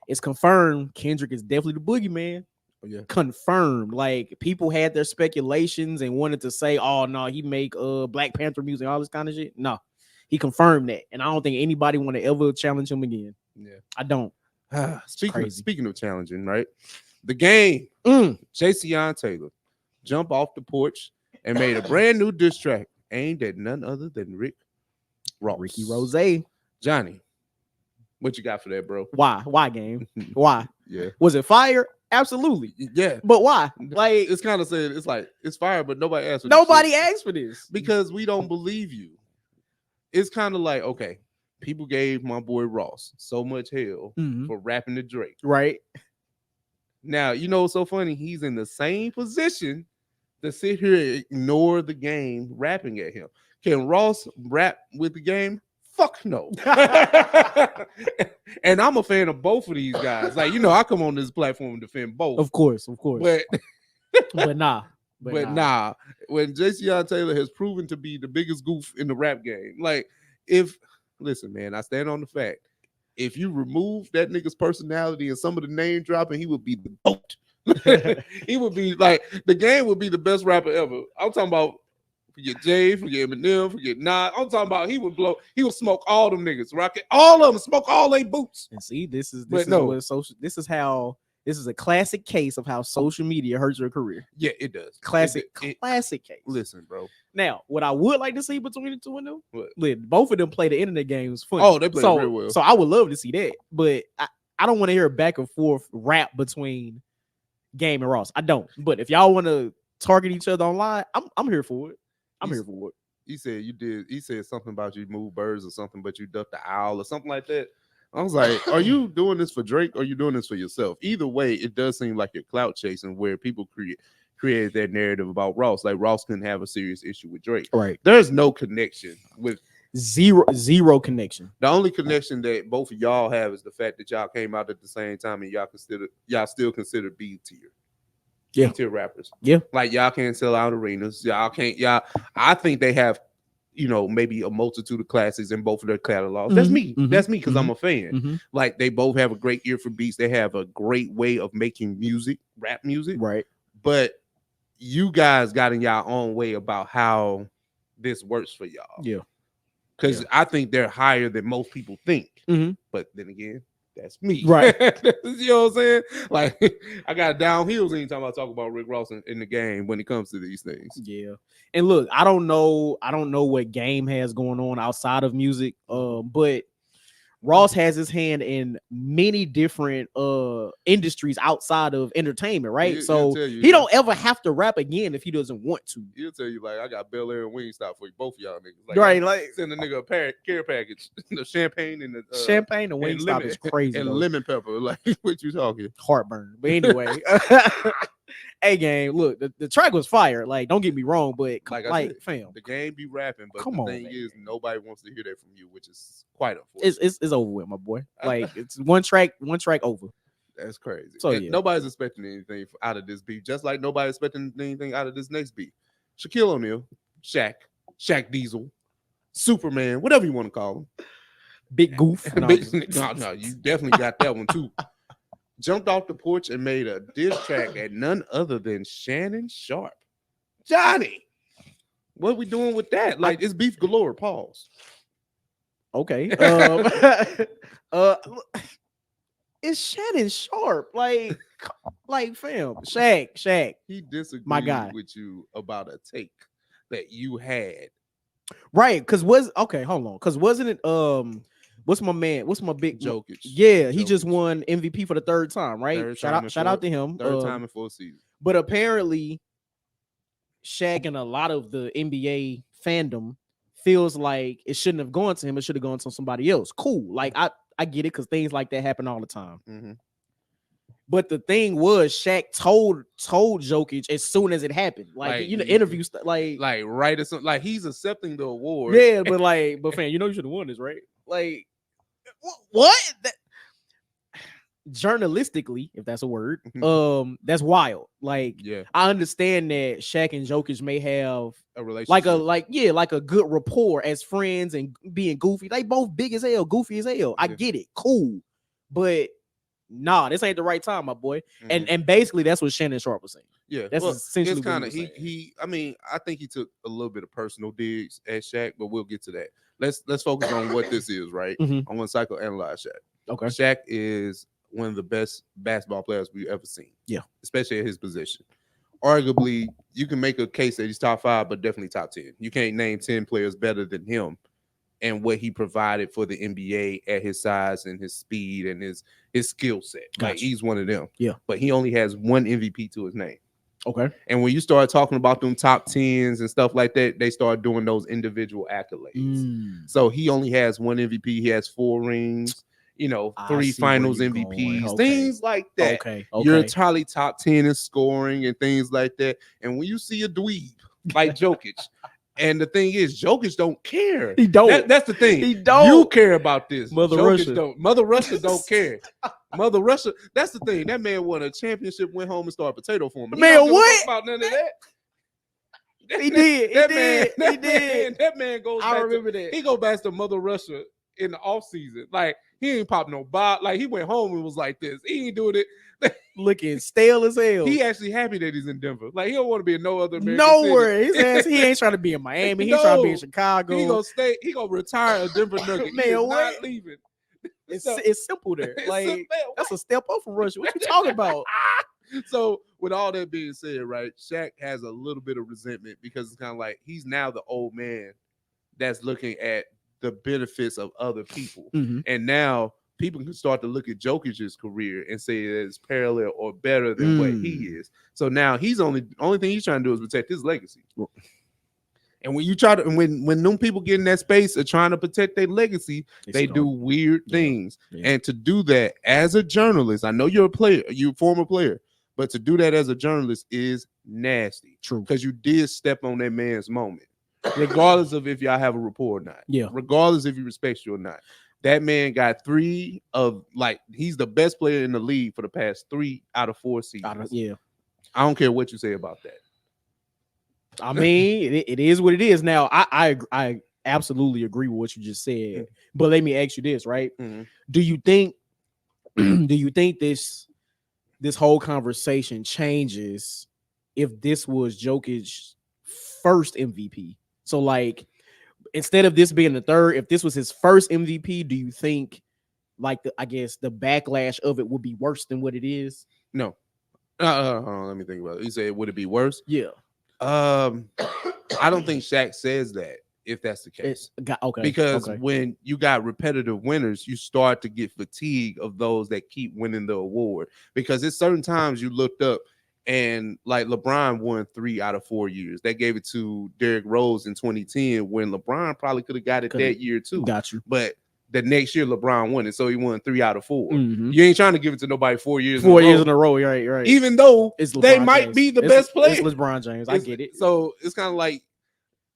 it's confirmed Kendrick is definitely the boogeyman.
Oh, yeah.
Confirmed. Like, people had their speculations and wanted to say, oh no, he make Black Panther music, all this kind of shit. No, he confirmed that, and I don't think anybody want to ever challenge him again.
Yeah,
I don't.
Speaking of challenging, right? The Game, Jason Taylor jumped off the porch and made a brand new diss track aimed at none other than Ricky Rose. Johnny, what you got for that, bro?
Why, Game? Why?
Yeah.
Was it fire? Absolutely.
Yeah.
But why? Like,
it's kind of saying it's like it's fire, but nobody asked for
nobody asked for this
because we don't believe you. It's kind of like, okay, people gave my boy Ross so much hell for rapping to Drake.
Right.
Now, you know what's so funny? He's in the same position to sit here and ignore the Game rapping at him. Can Ross rap with the Game? Fuck no. And I'm a fan of both of these guys. Like, I come on this platform and defend both.
Of course.
But
but nah.
But nah, when Jason Taylor has proven to be the biggest goof in the rap game, like listen, man, I stand on the fact. If you remove that nigga's personality and some of the name dropping, he would be the GOAT. He would be like, the game would be the best rapper ever. I'm talking about forget Jay, forget Eminem, forget Nas. I'm talking about he would smoke all them niggas, rocket all of them, smoke all they boots.
And see, this is a classic case of how social media hurts your career.
Yeah, it does.
Classic case.
Listen, bro.
Now, what I would like to see between the two of them,
what?
Both of them play the internet games funny.
Oh, they play it real well.
So I would love to see that, but I don't want to hear a back and forth rap between Game and Ross. I don't. But if y'all want to target each other online, I'm here for it. I'm here for it.
He said he said something about you move birds or something, but you ducked the owl or something like that. I was like, are you doing this for Drake or are you doing this for yourself? Either way, it does seem like you're clout chasing where people created that narrative about Ross. Like Ross couldn't have a serious issue with Drake.
Right.
There's no connection with
zero connection.
The only connection that both of y'all have is the fact that y'all came out at the same time and y'all still consider B tier.
Yeah.
B-tier rappers.
Yeah.
Like y'all can't sell out arenas. I think they have, maybe a multitude of classics in both of their catalogs. That's me. That's me because I'm a fan. Like they both have a great ear for beats. They have a great way of making music, rap music.
Right.
But you guys got in your own way about how this works for y'all.
Yeah.
Because I think they're higher than most people think. But then again, that's me.
Right.
You know what I'm saying? Like I got downhills anytime I talk about Rick Ross in the game when it comes to these things.
Yeah. And look, I don't know what Game has going on outside of music. But Ross has his hand in many different industries outside of entertainment, right? He don't ever have to rap again if he doesn't want to.
He'll tell you, like, I got Bel Air and Wingstop for both of y'all niggas. Like,
right, like
send a nigga a care package, the champagne and the
champagne and Wingstop is crazy.
And lemon pepper. Like, what you talking?
Heartburn. But anyway. Hey, Game, look, the track was fire. Like, don't get me wrong, but like fam,
the Game be rapping, but
come
the
on,
thing
man.
is, nobody wants to hear that from you, which is quite unfortunate.
It's over with, my boy. Like, it's one track over.
That's crazy.
So
yeah. Nobody's expecting anything out of this beat, just like nobody's expecting anything out of this next beat. Shaquille O'Neal, Shaq Diesel, Superman, whatever you want to call him.
Big goof.
No, you definitely got that one too. Jumped off the porch and made a diss track at none other than Shannon Sharpe. Johnny, what are we doing with that? Like, it's beef galore. Pause.
Okay. It's Shannon Sharpe. Like fam. Shaq.
He disagreed
my guy.
with you about a take that you had.
Right. Hold on. Because wasn't it what's my big
Jokic?
Yeah, he just won MVP for the third time, right? Shout out to him.
Third time in 4 seasons.
But apparently, Shaq and a lot of the NBA fandom feels like it shouldn't have gone to him. It should have gone to somebody else. Cool. Like I get it because things like that happen all the time. But the thing was, Shaq told Jokic as soon as it happened, interview stuff, like
right or something, like he's accepting the award.
Yeah, but fam, you should have won this, right? Like, what? Journalistically, if that's a word, that's wild. Like,
yeah,
I understand that Shaq and Jokic may have
a relationship,
like a good rapport as friends and being goofy. They both big as hell, goofy as hell. I get it, cool, but nah, this ain't the right time, my boy. And basically, that's what Shannon Sharpe was saying.
Yeah,
that's essentially
kind of
he.
I mean, I think he took a little bit of personal digs at Shaq, but we'll get to that. Let's focus on what this is, right? I want to psychoanalyze Shaq.
Okay,
Shaq is one of the best basketball players we've ever seen.
Yeah,
especially at his position. Arguably, you can make a case that he's top 5, but definitely top 10. You can't name 10 players better than him and what he provided for the NBA at his size and his speed and his skill set.
Gotcha.
Like, he's one of them.
Yeah, but
he only has one MVP to his name.
Okay.
And when you start talking about them top 10s and stuff like that, they start doing those individual accolades. So he only has one MVP. He has 4 rings, 3 finals MVPs, things like that.
Okay.
You're entirely top 10 in scoring and things like that. And when you see a dweeb like Jokic, and the thing is, Jokic don't care.
He don't.
That's the thing.
He don't.
You care about this.
Mother
Jokic
Russia
don't. Mother Russia don't care. Mother Russia. That's the thing. That man won a championship, went home and started potato farming.
Man, what?
About none of that.
He did.
That man goes.
I
back
remember
to,
that.
He go back to Mother Russia in the off season. Like he ain't pop no bob. Like he went home and was like this. He ain't doing it.
Looking stale as hell.
He actually happy that he's in Denver. Like he don't want to be in no other American
Nowhere.
city.
His ass. He ain't trying to be in Miami. He's trying to be in Chicago.
He gonna stay. He gonna retire a Denver Nugget.
Man,
he is
what?
not leaving.
It's simple there. Like
simple.
that's a step up from Russia. What you talking about?
So with all that being said, right, Shaq has a little bit of resentment because it's kind of like he's now the old man that's looking at the benefits of other people.
Mhm.
And now people can start to look at Jokic's career and say that it's parallel or better than what he is. So now he's only thing he's trying to do is protect his legacy. And when you try to, when them people get in that space of trying to protect their legacy, they do weird things.
Yeah.
And to do that as a journalist, I know you're a player, you're a former player, but to do that as a journalist is nasty.
True.
Because you did step on that man's moment, regardless of if y'all have a rapport or not.
Yeah.
Regardless if he respects you or not. That man got he's the best player in the league for the past 3 out of 4 seasons.
Yeah.
I don't care what you say about that.
I mean, it is what it is. Now, I absolutely agree with what you just said. But let me ask you this, right?
Mm-hmm.
Do you think this whole conversation changes if this was Jokic's first MVP? So, like, instead of this being the third, if this was his first MVP, do you think, like, the backlash of it would be worse than what it is?
No. Let me think about it. You said, would it be worse?
Yeah.
I don't think Shaq says that if that's the case. Because when you got repetitive winners, you start to get fatigue of those that keep winning the award. Because it's certain times you looked up and like LeBron won 3 out of 4 years. That gave it to Derrick Rose in 2010 when LeBron probably could have got it that year too.
Got you.
But the next year LeBron won it, so he won 3 out of 4.
Mm-hmm.
You ain't trying to give it to nobody 4 years.
4 years in a row, right.
Even though they might
James.
be the best player.
It's LeBron James. I get it.
So it's kind of like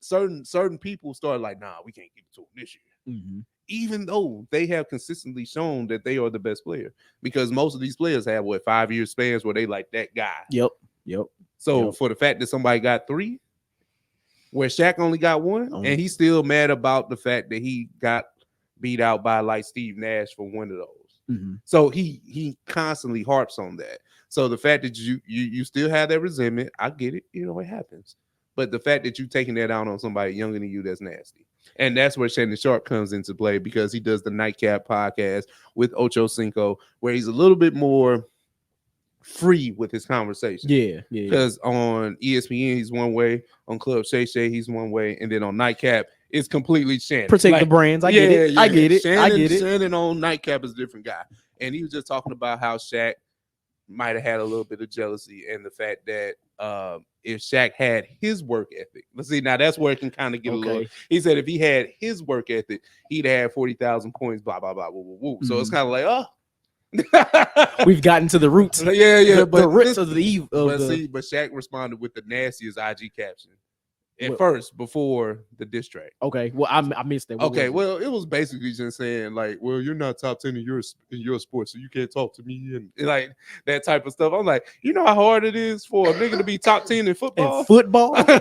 certain people start like, nah, we can't give it to him this year.
Mm-hmm.
Even though they have consistently shown that they are the best player, because most of these players have 5-year spans where they like that guy.
Yep.
So for the fact that somebody got 3, where Shaq only got 1, and he's still mad about the fact that he got beat out by like Steve Nash for one of those.
Mm-hmm.
So he constantly harps on that. So the fact that you still have that resentment, I get it. You know, it happens. But the fact that you taking that out on somebody younger than you, that's nasty. And that's where Shannon Sharpe comes into play, because he does the Nightcap podcast with Ocho Cinco, where he's a little bit more free with his conversation.
Yeah.
Because on ESPN, he's one way. On Club Shay Shay, he's one way. And then on Nightcap, it's completely Shannon.
Protect the brands. I get it. I get it.
Shannon on Nightcap is a different guy. And he was just talking about how Shaq might have had a little bit of jealousy, and the fact that if Shaq had his work ethic, let's see, now that's where it can kind of get a little. He said if he had his work ethic, he'd have 40,000 points, blah, blah, blah, woo, woo, woo. So it's kind of like,
we've gotten to the roots.
But
the roots of the eve.
But Shaq responded with the nastiest IG caption at first before the diss track.
Okay, well, I missed that.
What well, it was basically just saying like, well, you're not top 10 in your sport, so you can't talk to me and like that type of stuff. I'm like, you know how hard it is for a nigga to be top 10 in football?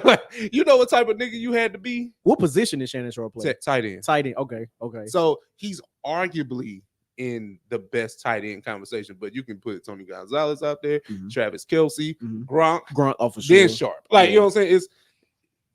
Like, you know what type of nigga you had to be?
What position is Shannon Sharpe play?
Tight end.
Tight end. Okay.
So he's arguably in the best tight end conversation, but you can put Tony Gonzalez out there, Travis Kelce, Gronk,
for sure.
then Sharp. Like, you know what I'm saying?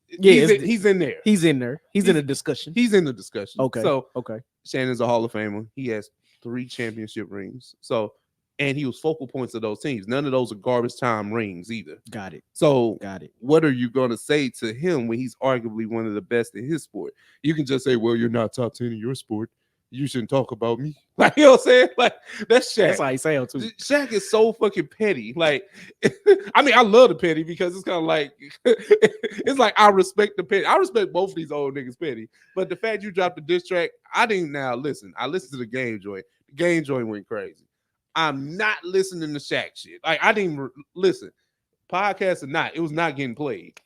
He's in there.
He's in a discussion.
He's in the discussion.
Okay.
So
okay.
Shannon's a Hall of Famer. He has 3 championship rings. So, and he was focal points of those teams. None of those are garbage time rings either.
Got it.
So, what are you going to say to him when he's arguably one of the best in his sport? You can just say, well, you're not top 10 in your sport. You shouldn't talk about me. Like, you know what I'm saying? Like, that's Shaq.
That's how he sounds too.
Shaq is so fucking petty. Like, I mean, I love the petty because it's kind of like, it's like I respect the petty. I respect both of these old niggas petty. But the fact you dropped the diss track, I didn't now listen. I listened to the Game Joint. The Game Joint went crazy. I'm not listening to Shaq shit. Like, I didn't listen. Podcast or not, it was not getting played.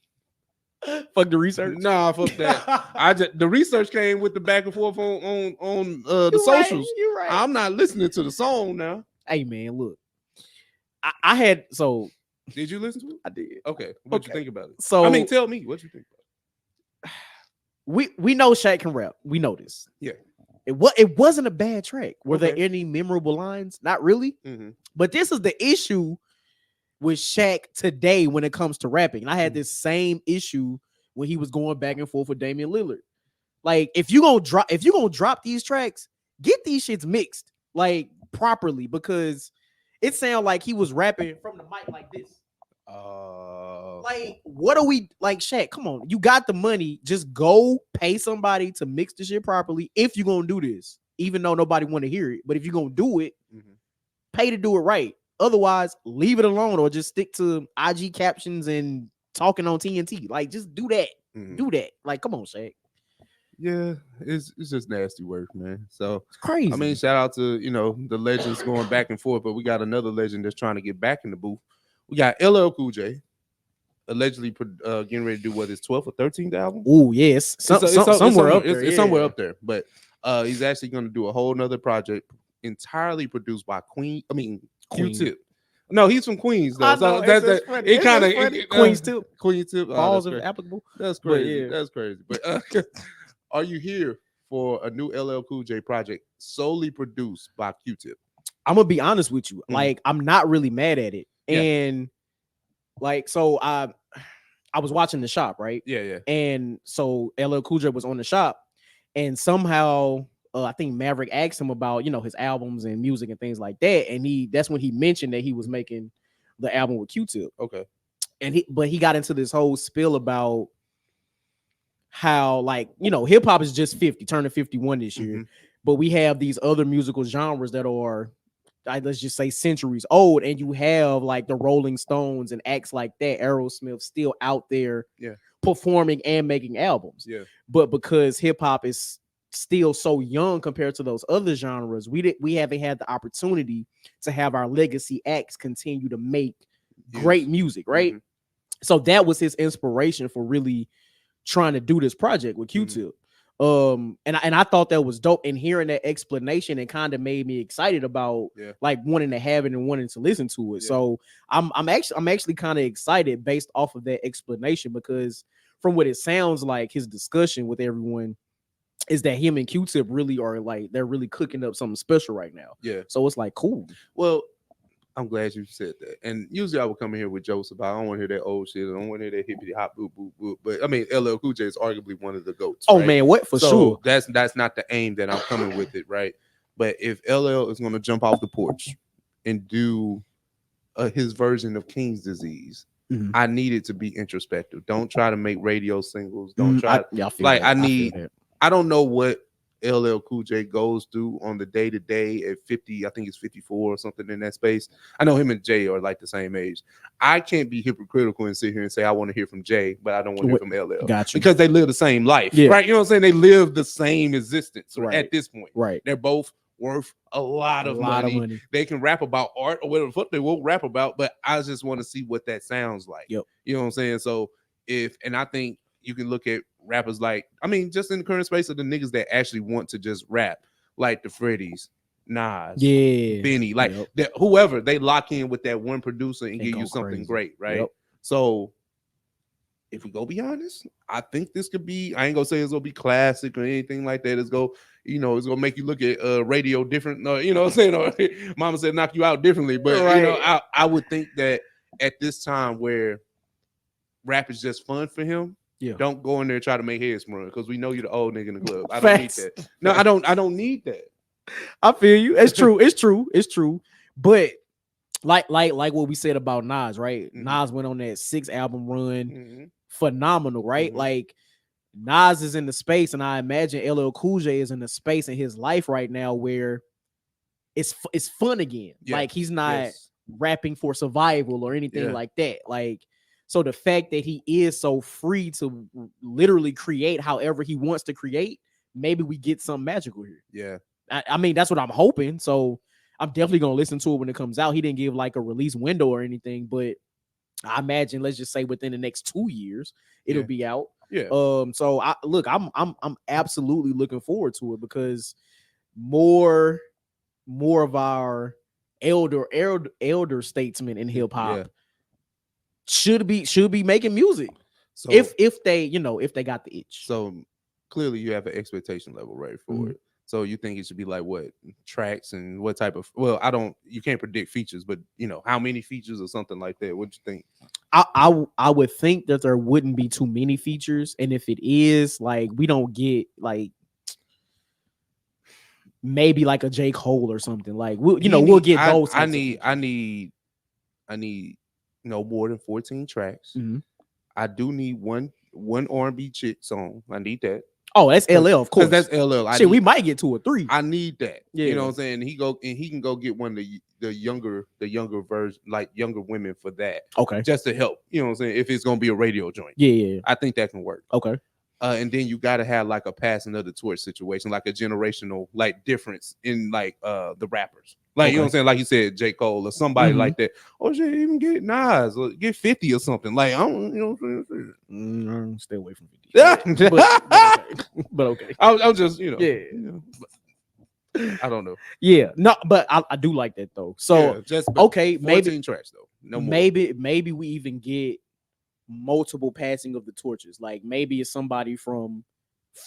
Fuck the research.
Nah, fuck that. The research came with the back and forth on the socials.
You're right.
I'm not listening to the song now.
Hey man, look. I had so
Did you listen to it?
I did.
Okay. What'd you
Okay.
think about it?
So
I mean, tell me what you think about
we know Shaq can rap. We know this.
Yeah.
It wasn't a bad track. Were there
Okay.
any memorable lines? Not really.
it. Mm-hmm.
But this is the issue with Shaq today when it comes to rapping. And I had this same issue when he was going back and forth with Damian Lillard. Like, if you gonna drop these tracks, get these shits mixed like properly, because it sounded like he was rapping from the mic like this. Like, what are we like, Shaq? Come on, you got the money. Just go pay somebody to mix the shit properly if you're gonna do this, even though nobody want to hear it. But if you're gonna do it, pay to do it right. Otherwise, leave it alone or just stick to IG captions and talking on TNT. Like, just do that. Do that. Like, come on, Shaq.
Yeah, it's just nasty work, man. So
It's crazy.
I mean, shout out to the legends going back and forth, but we got another legend that's trying to get back in the booth. We got LL Cool J, allegedly getting ready to do what, his 12th or 13th album.
Oh yes, somewhere up there.
It's somewhere up there, but he's actually going to do a whole nother project entirely produced by Q-Tip. No, he's from Queens though. So that's it. Kind of
Queens Tip.
Queens Tip.
Balls are applicable.
That's crazy.
Yeah.
That's crazy. But are you here for a new LL Cool J project solely produced by Q-Tip?
I'm gonna be honest with you. Like, I'm not really mad at it.
Yeah.
And like, so I was watching The Shop, right?
Yeah.
And so LL Cool J was on The Shop, and somehow I think Maverick asked him about his albums and music and things like that, and that's when he mentioned that he was making the album with Q-Tip.
Okay.
And he got into this whole spill about how, like, hip hop is just 50, turning 51 this year, but we have these other musical genres that are, let's just say, centuries old, and you have like the Rolling Stones and acts like that, Aerosmith, still out there performing and making albums.
Yeah.
But because hip hop is still so young compared to those other genres, we haven't had the opportunity to have our legacy acts continue to make great music, right? So that was his inspiration for really trying to do this project with Q-Tip. And I thought that was dope, and hearing that explanation, it kind of made me excited about like wanting to have it and wanting to listen to it. So I'm actually kind of excited based off of that explanation, because from what it sounds like, his discussion with everyone is that him and Q-Tip really are like, they're really cooking up something special right now.
Yeah.
So it's like, cool.
Well, I'm glad you said that. And usually I would come in here with jokes about, I don't want to hear that old shit. I don't want to hear that hippity hop boop boop boop. But I mean, LL Cool J is arguably one of the GOATs.
Oh
right?
man, what for sure?
That's not the aim that I'm coming with it, right? But if LL is going to jump off the porch and do his version of King's Disease, I need it to be introspective. Don't try to make radio singles. Don't try. I don't know what LL Cool J goes through on the day to day at 50. I think it's 54 or something in that space. I know him and Jay are like the same age. I can't be hypocritical and sit here and say I want to hear from Jay, but I don't want to hear from LL.
Gotcha.
Because they live the same life, right? You know what I'm saying? They live the same existence at this point.
Right.
They're both worth a lot of money. They can rap about art or whatever the fuck they will rap about, but I just want to see what that sounds like.
Yep.
You know what I'm saying? So and I think you can look at rappers like, I mean, just in the current space of the niggas that actually want to just rap, like the Freddies, Nas, Benny, like that, whoever, they lock in with that one producer and give you something great, right? So if we go be honest, I think this could be, I ain't gonna say it's gonna be classic or anything like that. It's gonna make you look at radio different, you know what I'm saying? Or mama said knock you out differently. But I would think that at this time where rap is just fun for him, don't go in there and try to make heads run, because we know you're the old nigga in the club. I don't need that. No, I don't need that.
I feel you. It's true. It's true. But like what we said about Nas, right? Nas went on that 6-album run. Phenomenal, right? Like, Nas is in the space, and I imagine LL Cool J is in the space in his life right now where it's fun again. Like, he's not rapping for survival or anything like that. Like, so the fact that he is so free to literally create however he wants to create, maybe we get something magical here.
Yeah.
I mean, that's what I'm hoping. So I'm definitely going to listen to it when it comes out. He didn't give like a release window or anything, but I imagine, let's just say within the next 2 years, it'll be out.
Yeah.
So I'm absolutely looking forward to it, because more of our elder statesmen in hip hop should be making music
So
if they got the itch.
so clearly you have an expectation level right for
Mhm.
it. So you think it should be like what tracks and what type of? You can't predict features, but how many features or something like that. What you think?
I would think that there wouldn't be too many features, and if it is, like, we don't get like maybe like a J. Cole or something. Like we'll get those.
I need no more than 14 tracks.
Mhm.
I do need one R&B chick song. I need that.
Oh, that's LL, of course.
That's LL.
We might get 2 or 3.
I need that.
Yeah.
You know what I'm saying? He can go get one of the younger version, like younger women for that.
Okay.
Just to help. You know what I'm saying? If it's gonna be a radio joint.
Yeah.
I think that can work.
Okay.
And then you gotta have like a passing of the torch situation, like a generational like difference in like the rappers. Like, you know what I'm saying? Like you said, J. Cole or somebody like that. Oh shit, even get Nas or get 50 or something. Like, I don't, you know what I'm saying?
Stay away from 50.
Yeah.
But okay.
I'm just, I don't know.
Yeah. No, but I do like that though. So
just
okay,
14
maybe
tracks though. No more.
Maybe we even get multiple passing of the torches. Like maybe it's somebody from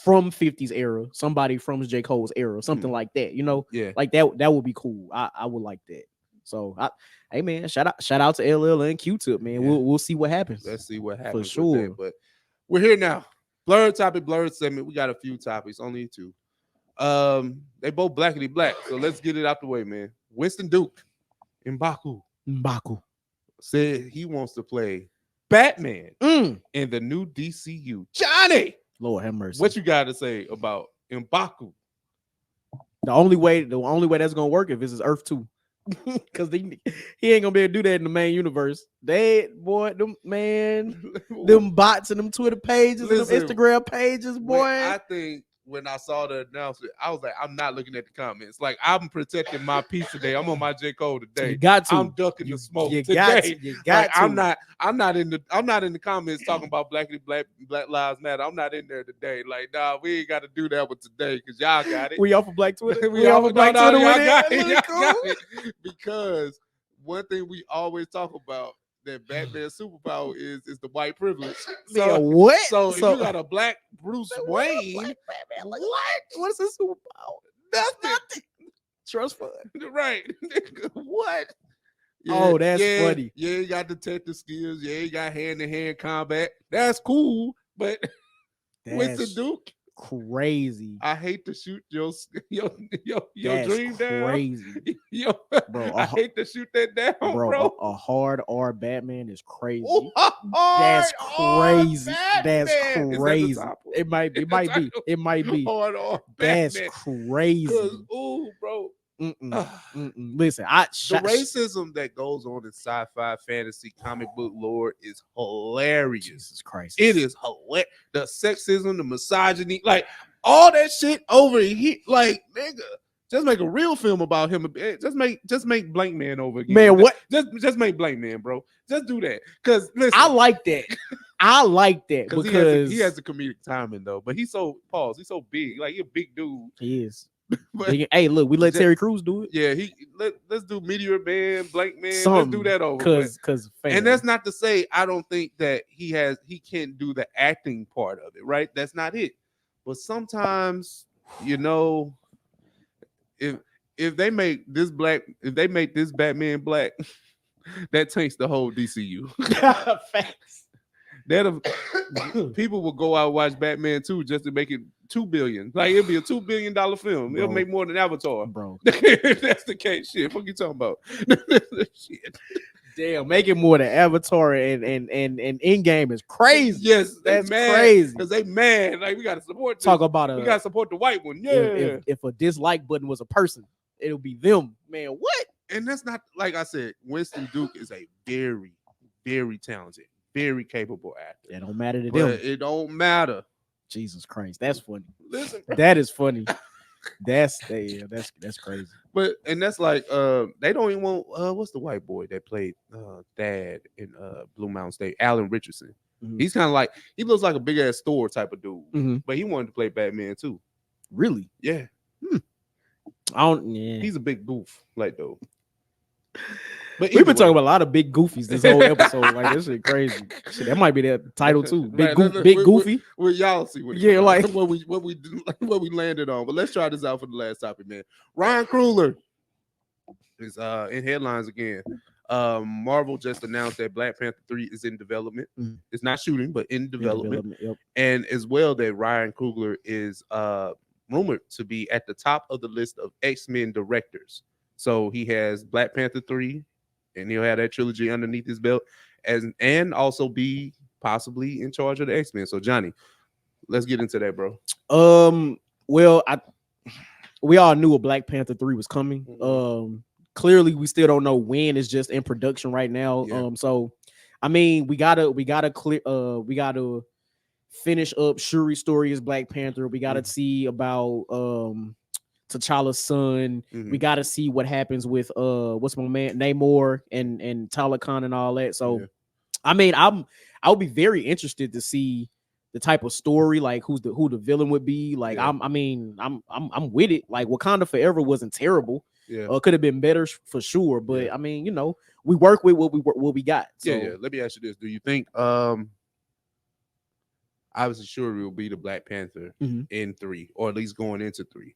50s era, somebody from J. Cole's era, something like that.
Yeah.
Like that would be cool. I would like that. So hey man, shout out to LL and Q-Tip, man.
Yeah.
We'll see what happens.
Let's see what happens.
For sure.
With that. But we're here now. Blurred topic, blurred segment. We got a few topics, only 2. They both blackity black. So let's get it out the way, man. Winston Duke in Baku said he wants to play Batman in the new DCU. Johnny,
Lord have mercy.
what you got to say about M'Baku?
The only way that's gonna work if this is Earth 2. Because he ain't gonna be able to do that in the main universe. Them bots and them Twitter pages and them Instagram pages, boy.
I think when I saw the announcement, I was like, I'm not looking at the comments. Like, I'm protecting my peace today. I'm on my J. Cole today.
You got to.
I'm ducking the smoke
you
today.
You got to.
I'm not in the comments talking about Black Lives Matter. I'm not in there today. Like, nah, we ain't got to do that one today because y'all got it.
We off of Black Twitter.
we off of Black Twitter. Y'all got
it.
Because one thing we always talk about that Batman's superpower is the white privilege.
So what?
So if you got a black Bruce Wayne,
what's his superpower? Nothing. Trust fund.
Right. What? Yeah,
oh, that's funny.
Yeah, you got detective skills. Yeah, you got hand-to-hand combat. That's cool, but Winston Duke,
crazy.
I hate to shoot your dream down.
Crazy.
Bro, I hate to shoot that down, bro.
A hard R Batman is crazy.
That's
crazy. That's crazy. It might be.
Hard R
That's
Batman.
crazy.
Ooh, bro.
Listen,
the racism that goes on in sci-fi, fantasy, comic book lore is hilarious.
Jesus Christ,
it is hilarious. The sexism, the misogyny, like all that shit over here. Like, nigga, just make a real film about him. Just make Blank Man over again.
Man, what?
Just make Blank Man, bro. Just do that. Cause listen,
I like that. Because
he has the comedic timing though. But he's so big. Like, he's a big dude.
He is. But, hey, look, we let Terry Crews do it.
Yeah, let's do Meteor Man, Blank Man.
Let's
do that over.
Because
and that's not to say I don't think that he can't do the acting part of it, right? That's not it. But sometimes, if they make this Batman black, that tanks the whole DCU.
Facts.
People will go out and watch Batman 2 just to make it $2 billion. Like, it'll be a $2 billion film. Bro. It'll make more than Avatar,
bro.
If that's the case, shit. What you talking about?
Shit. Damn, making more than Avatar and Endgame is crazy.
Yes,
that's crazy.
Because they mad. Like, we gotta support this.
We gotta
support the white one. Yeah.
If a dislike button was a person, it'll be them. Man, what?
And that's not, like I said, Winston Duke is a very, very talented, very capable actor.
It don't matter to them.
It don't matter.
Jesus Christ, that's funny.
Listen,
that is funny. That's crazy.
But that's like they don't even want what's the white boy that played Dad in Blue Mountain State, Alan Richardson. Mm-hmm. He's kind of like, he looks like a big ass Thor type of dude, but he wanted to play Batman too.
Really?
Yeah.
I don't. Yeah.
He's a big goof, like though. But
We've been
either way.
talking about a lot of big goofies this whole episode. Like this shit crazy. Shit, that might be the title too. Big
Right,
big goofy.
Well, y'all see what
Yeah, like
what we landed on. But let's try this out for the last topic, man. Ryan Coogler is in headlines again. Marvel just announced that Black Panther 3 is in development.
Mhm.
It's not shooting, but in development.
Yep.
And as well that Ryan Coogler is rumored to be at the top of the list of X-Men directors. So he has Black Panther 3, and he'll have that trilogy underneath his belt, and also be possibly in charge of the X-Men. So Johnny, let's get into that, bro.
Well, we all knew a Black Panther 3 was coming.
Mhm.
Clearly we still don't know when. It's just in production right now.
Yeah.
So I mean, we gotta finish up Shuri's story as Black Panther. We gotta see about T'Challa's son. We gotta see what happens with what's my man Namor and Talakan and all that. So I mean, I'll be very interested to see the type of story, like who the villain would be. Like I'm with it. Like Wakanda Forever wasn't terrible.
Yeah,
could have been better for sure. But
Yeah.
I mean, you know, we work with what we got. So.
Yeah. Let me ask you this: do you think obviously Shuri will be the Black Panther in 3, or at least going into 3?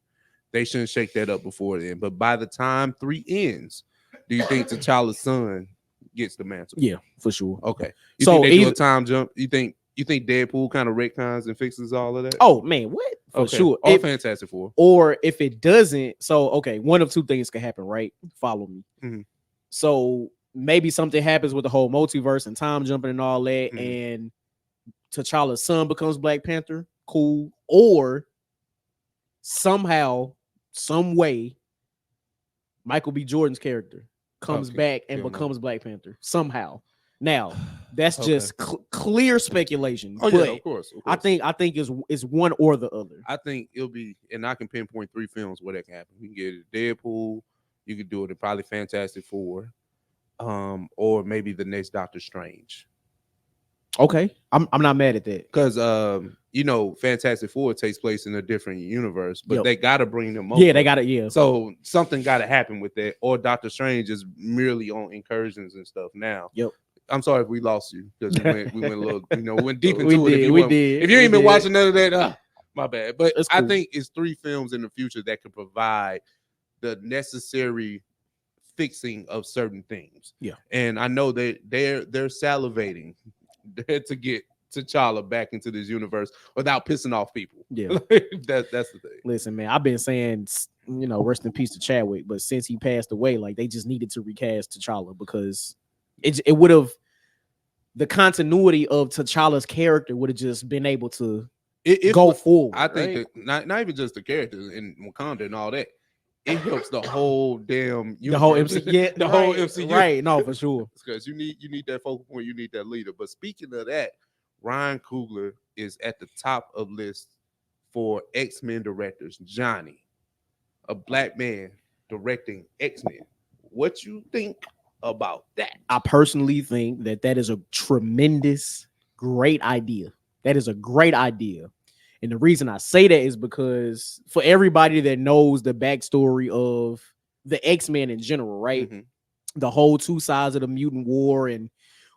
They shouldn't shake that up before then. But by the time 3 ends, do you think T'Challa's son gets the mantle?
Yeah, for sure.
Okay. You
So
think they do
either-
a time jump? You think Deadpool kind of retcons and fixes all of that?
Oh man, what? For sure.
Or Fantastic Four.
Or if it doesn't, so okay, one of two things can happen, right? Follow me.
Mhm.
So maybe something happens with the whole multiverse and time jumping and all that, and T'Challa's son becomes Black Panther. Cool. Or somehow, some way, Michael B. Jordan's character comes back and becomes Black Panther somehow. Now, that's just clear speculation.
Oh
but
yeah, of course.
I think it's one or the other.
I think it'll be, and I can pinpoint 3 films where that can happen. You can get it Deadpool, you could do it in probably Fantastic Four, or maybe the next Doctor Strange.
Okay, I'm not mad at that
because you know, Fantastic Four takes place in a different universe, but
Yep.
they got to bring them over.
Yeah, they got it. Yeah,
so something got to happen with that, or Doctor Strange is merely on incursions and stuff now.
Yep.
I'm sorry if we lost you because we went a little, you know, went deep into
we
it.
Did,
if you ain't been watching none of that, my bad. But
That's
I
cool.
think it's 3 films in the future that could provide the necessary fixing of certain things.
Yeah,
and I know that they're salivating to get T'Challa back into this universe without pissing off people.
Yeah,
that's the thing.
Listen, man, I've been saying, you know, rest in peace to Chadwick, but since he passed away, like they just needed to recast T'Challa because it would have, the continuity of T'Challa's character would have just been able to go forward.
I think
right?
that not even just the characters in Wakanda and all that. It helps the whole damn universe.
The whole MCU, yeah,
the whole MCU,
right? No, for sure.
Because you need that focal point, you need that leader. But speaking of that, Ryan Coogler is at the top of list for X-Men directors. Johnny, a Black man directing X-Men. What you think about that?
I personally think that is a tremendous, great idea. That is a great idea. And the reason I say that is because for everybody that knows the backstory of the X-Men in general, right?
Mm-hmm.
The whole 2 sides of the mutant war, and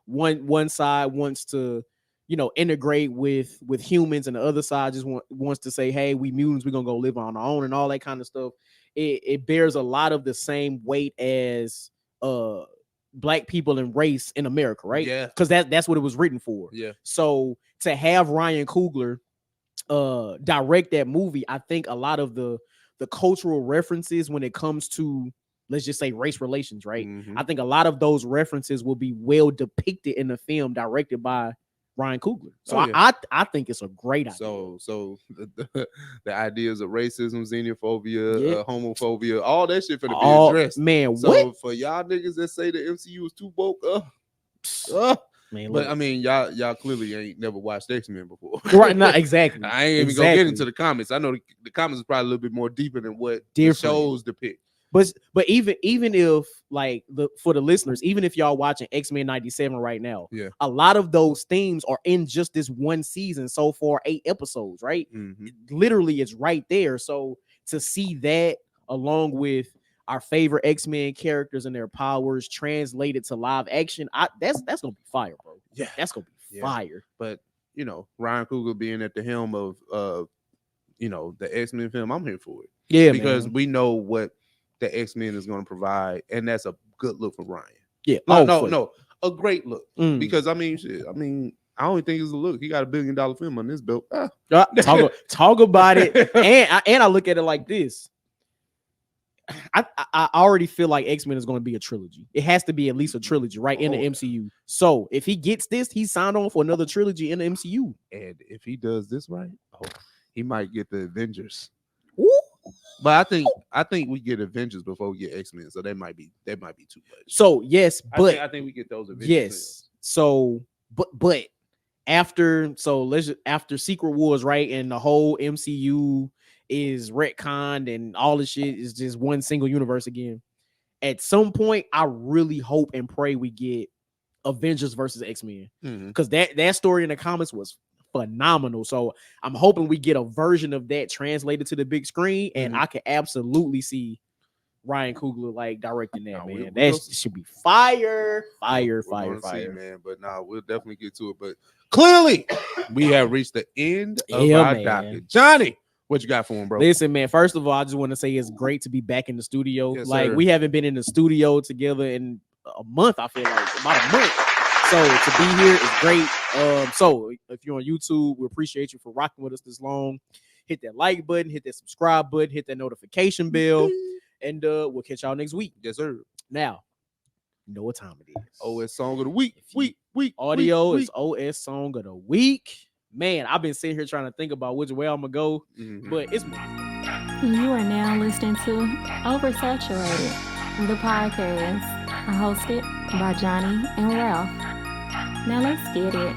one side wants to, you know, integrate with humans, and the other side just wants to say, hey, we mutants, we're gonna go live on our own and all that kind of stuff. It bears a lot of the same weight as Black people and race in America, right?
Yeah,
because that's what it was written for.
Yeah.
So to have Ryan Coogler direct that movie, I think a lot of the cultural references when it comes to, let's just say, race relations, right?
Mm-hmm.
I think a lot of those references will be well depicted in the film directed by Ryan Coogler. So I think it's a great idea.
So the ideas of racism, xenophobia, homophobia, all that shit finna be addressed.
Man,
so
what?
For y'all niggas that say the MCU is too woke,
man,
but I mean, y'all clearly ain't never watched X-Men before,
right? Not exactly.
I ain't even gonna get into the comments. I know the comments is probably a little bit more deeper than what the shows depict.
But even if, like, for the listeners, even if y'all watching X-Men 97 right now, a lot of those themes are in just this one season so far, 8 episodes, right?
Mm-hmm.
Literally, it's right there. So to see that along with our favorite X-Men characters and their powers translated to live action. That's gonna be fire, bro.
Yeah.
That's gonna be fire.
But Ryan Coogler being at the helm of the X-Men film, I'm here for it.
Yeah,
because
man.
we know what the X-Men is going to provide, and that's a good look for Ryan.
Yeah,
no, a great look.
Mm.
Because I don't think it's a look. He got $1 billion film on this belt.
Talk about it, and I look at it like this. I already feel like X-Men is going to be a trilogy. It has to be at least a trilogy, right, in the MCU. So if he gets this, he's signed on for another trilogy in the MCU.
And if he does this right, he might get the Avengers.
Ooh.
But I think we get Avengers before we get X-Men, so that might be too much.
So yes, but
I think we get those Avengers.
Yes.
Films.
So but after Secret Wars, right, and the whole MCU is retconned and all this shit is just one single universe again. At some point, I really hope and pray we get Avengers versus X-Men, because that story in the comics was phenomenal. So I'm hoping we get a version of that translated to the big screen, and I can absolutely see Ryan Coogler like directing that. Man, that should be fire,
man. But we'll definitely get to it. But clearly, we have reached the end of our docket. Johnny, what you got for him, bro?
Listen, man. First of all, I just want to say it's great to be back in the studio.
Yes,
like
sir.
we haven't been in the studio together in a month. I feel like about a month. So to be here is great. So if you're on YouTube, we appreciate you for rocking with us this long. Hit that like button, hit that subscribe button, hit that notification bell, and we'll catch y'all next week.
Yes, sir.
Now, you know what time it is.
OS Song of the Week.
Audio is OS Song of the Week. Man, I've been sitting here trying to think about which way I'm gonna go, but it's
You are now listening to Oversaturated, the podcast hosted by Johnnie and Ralph. Now let's get it.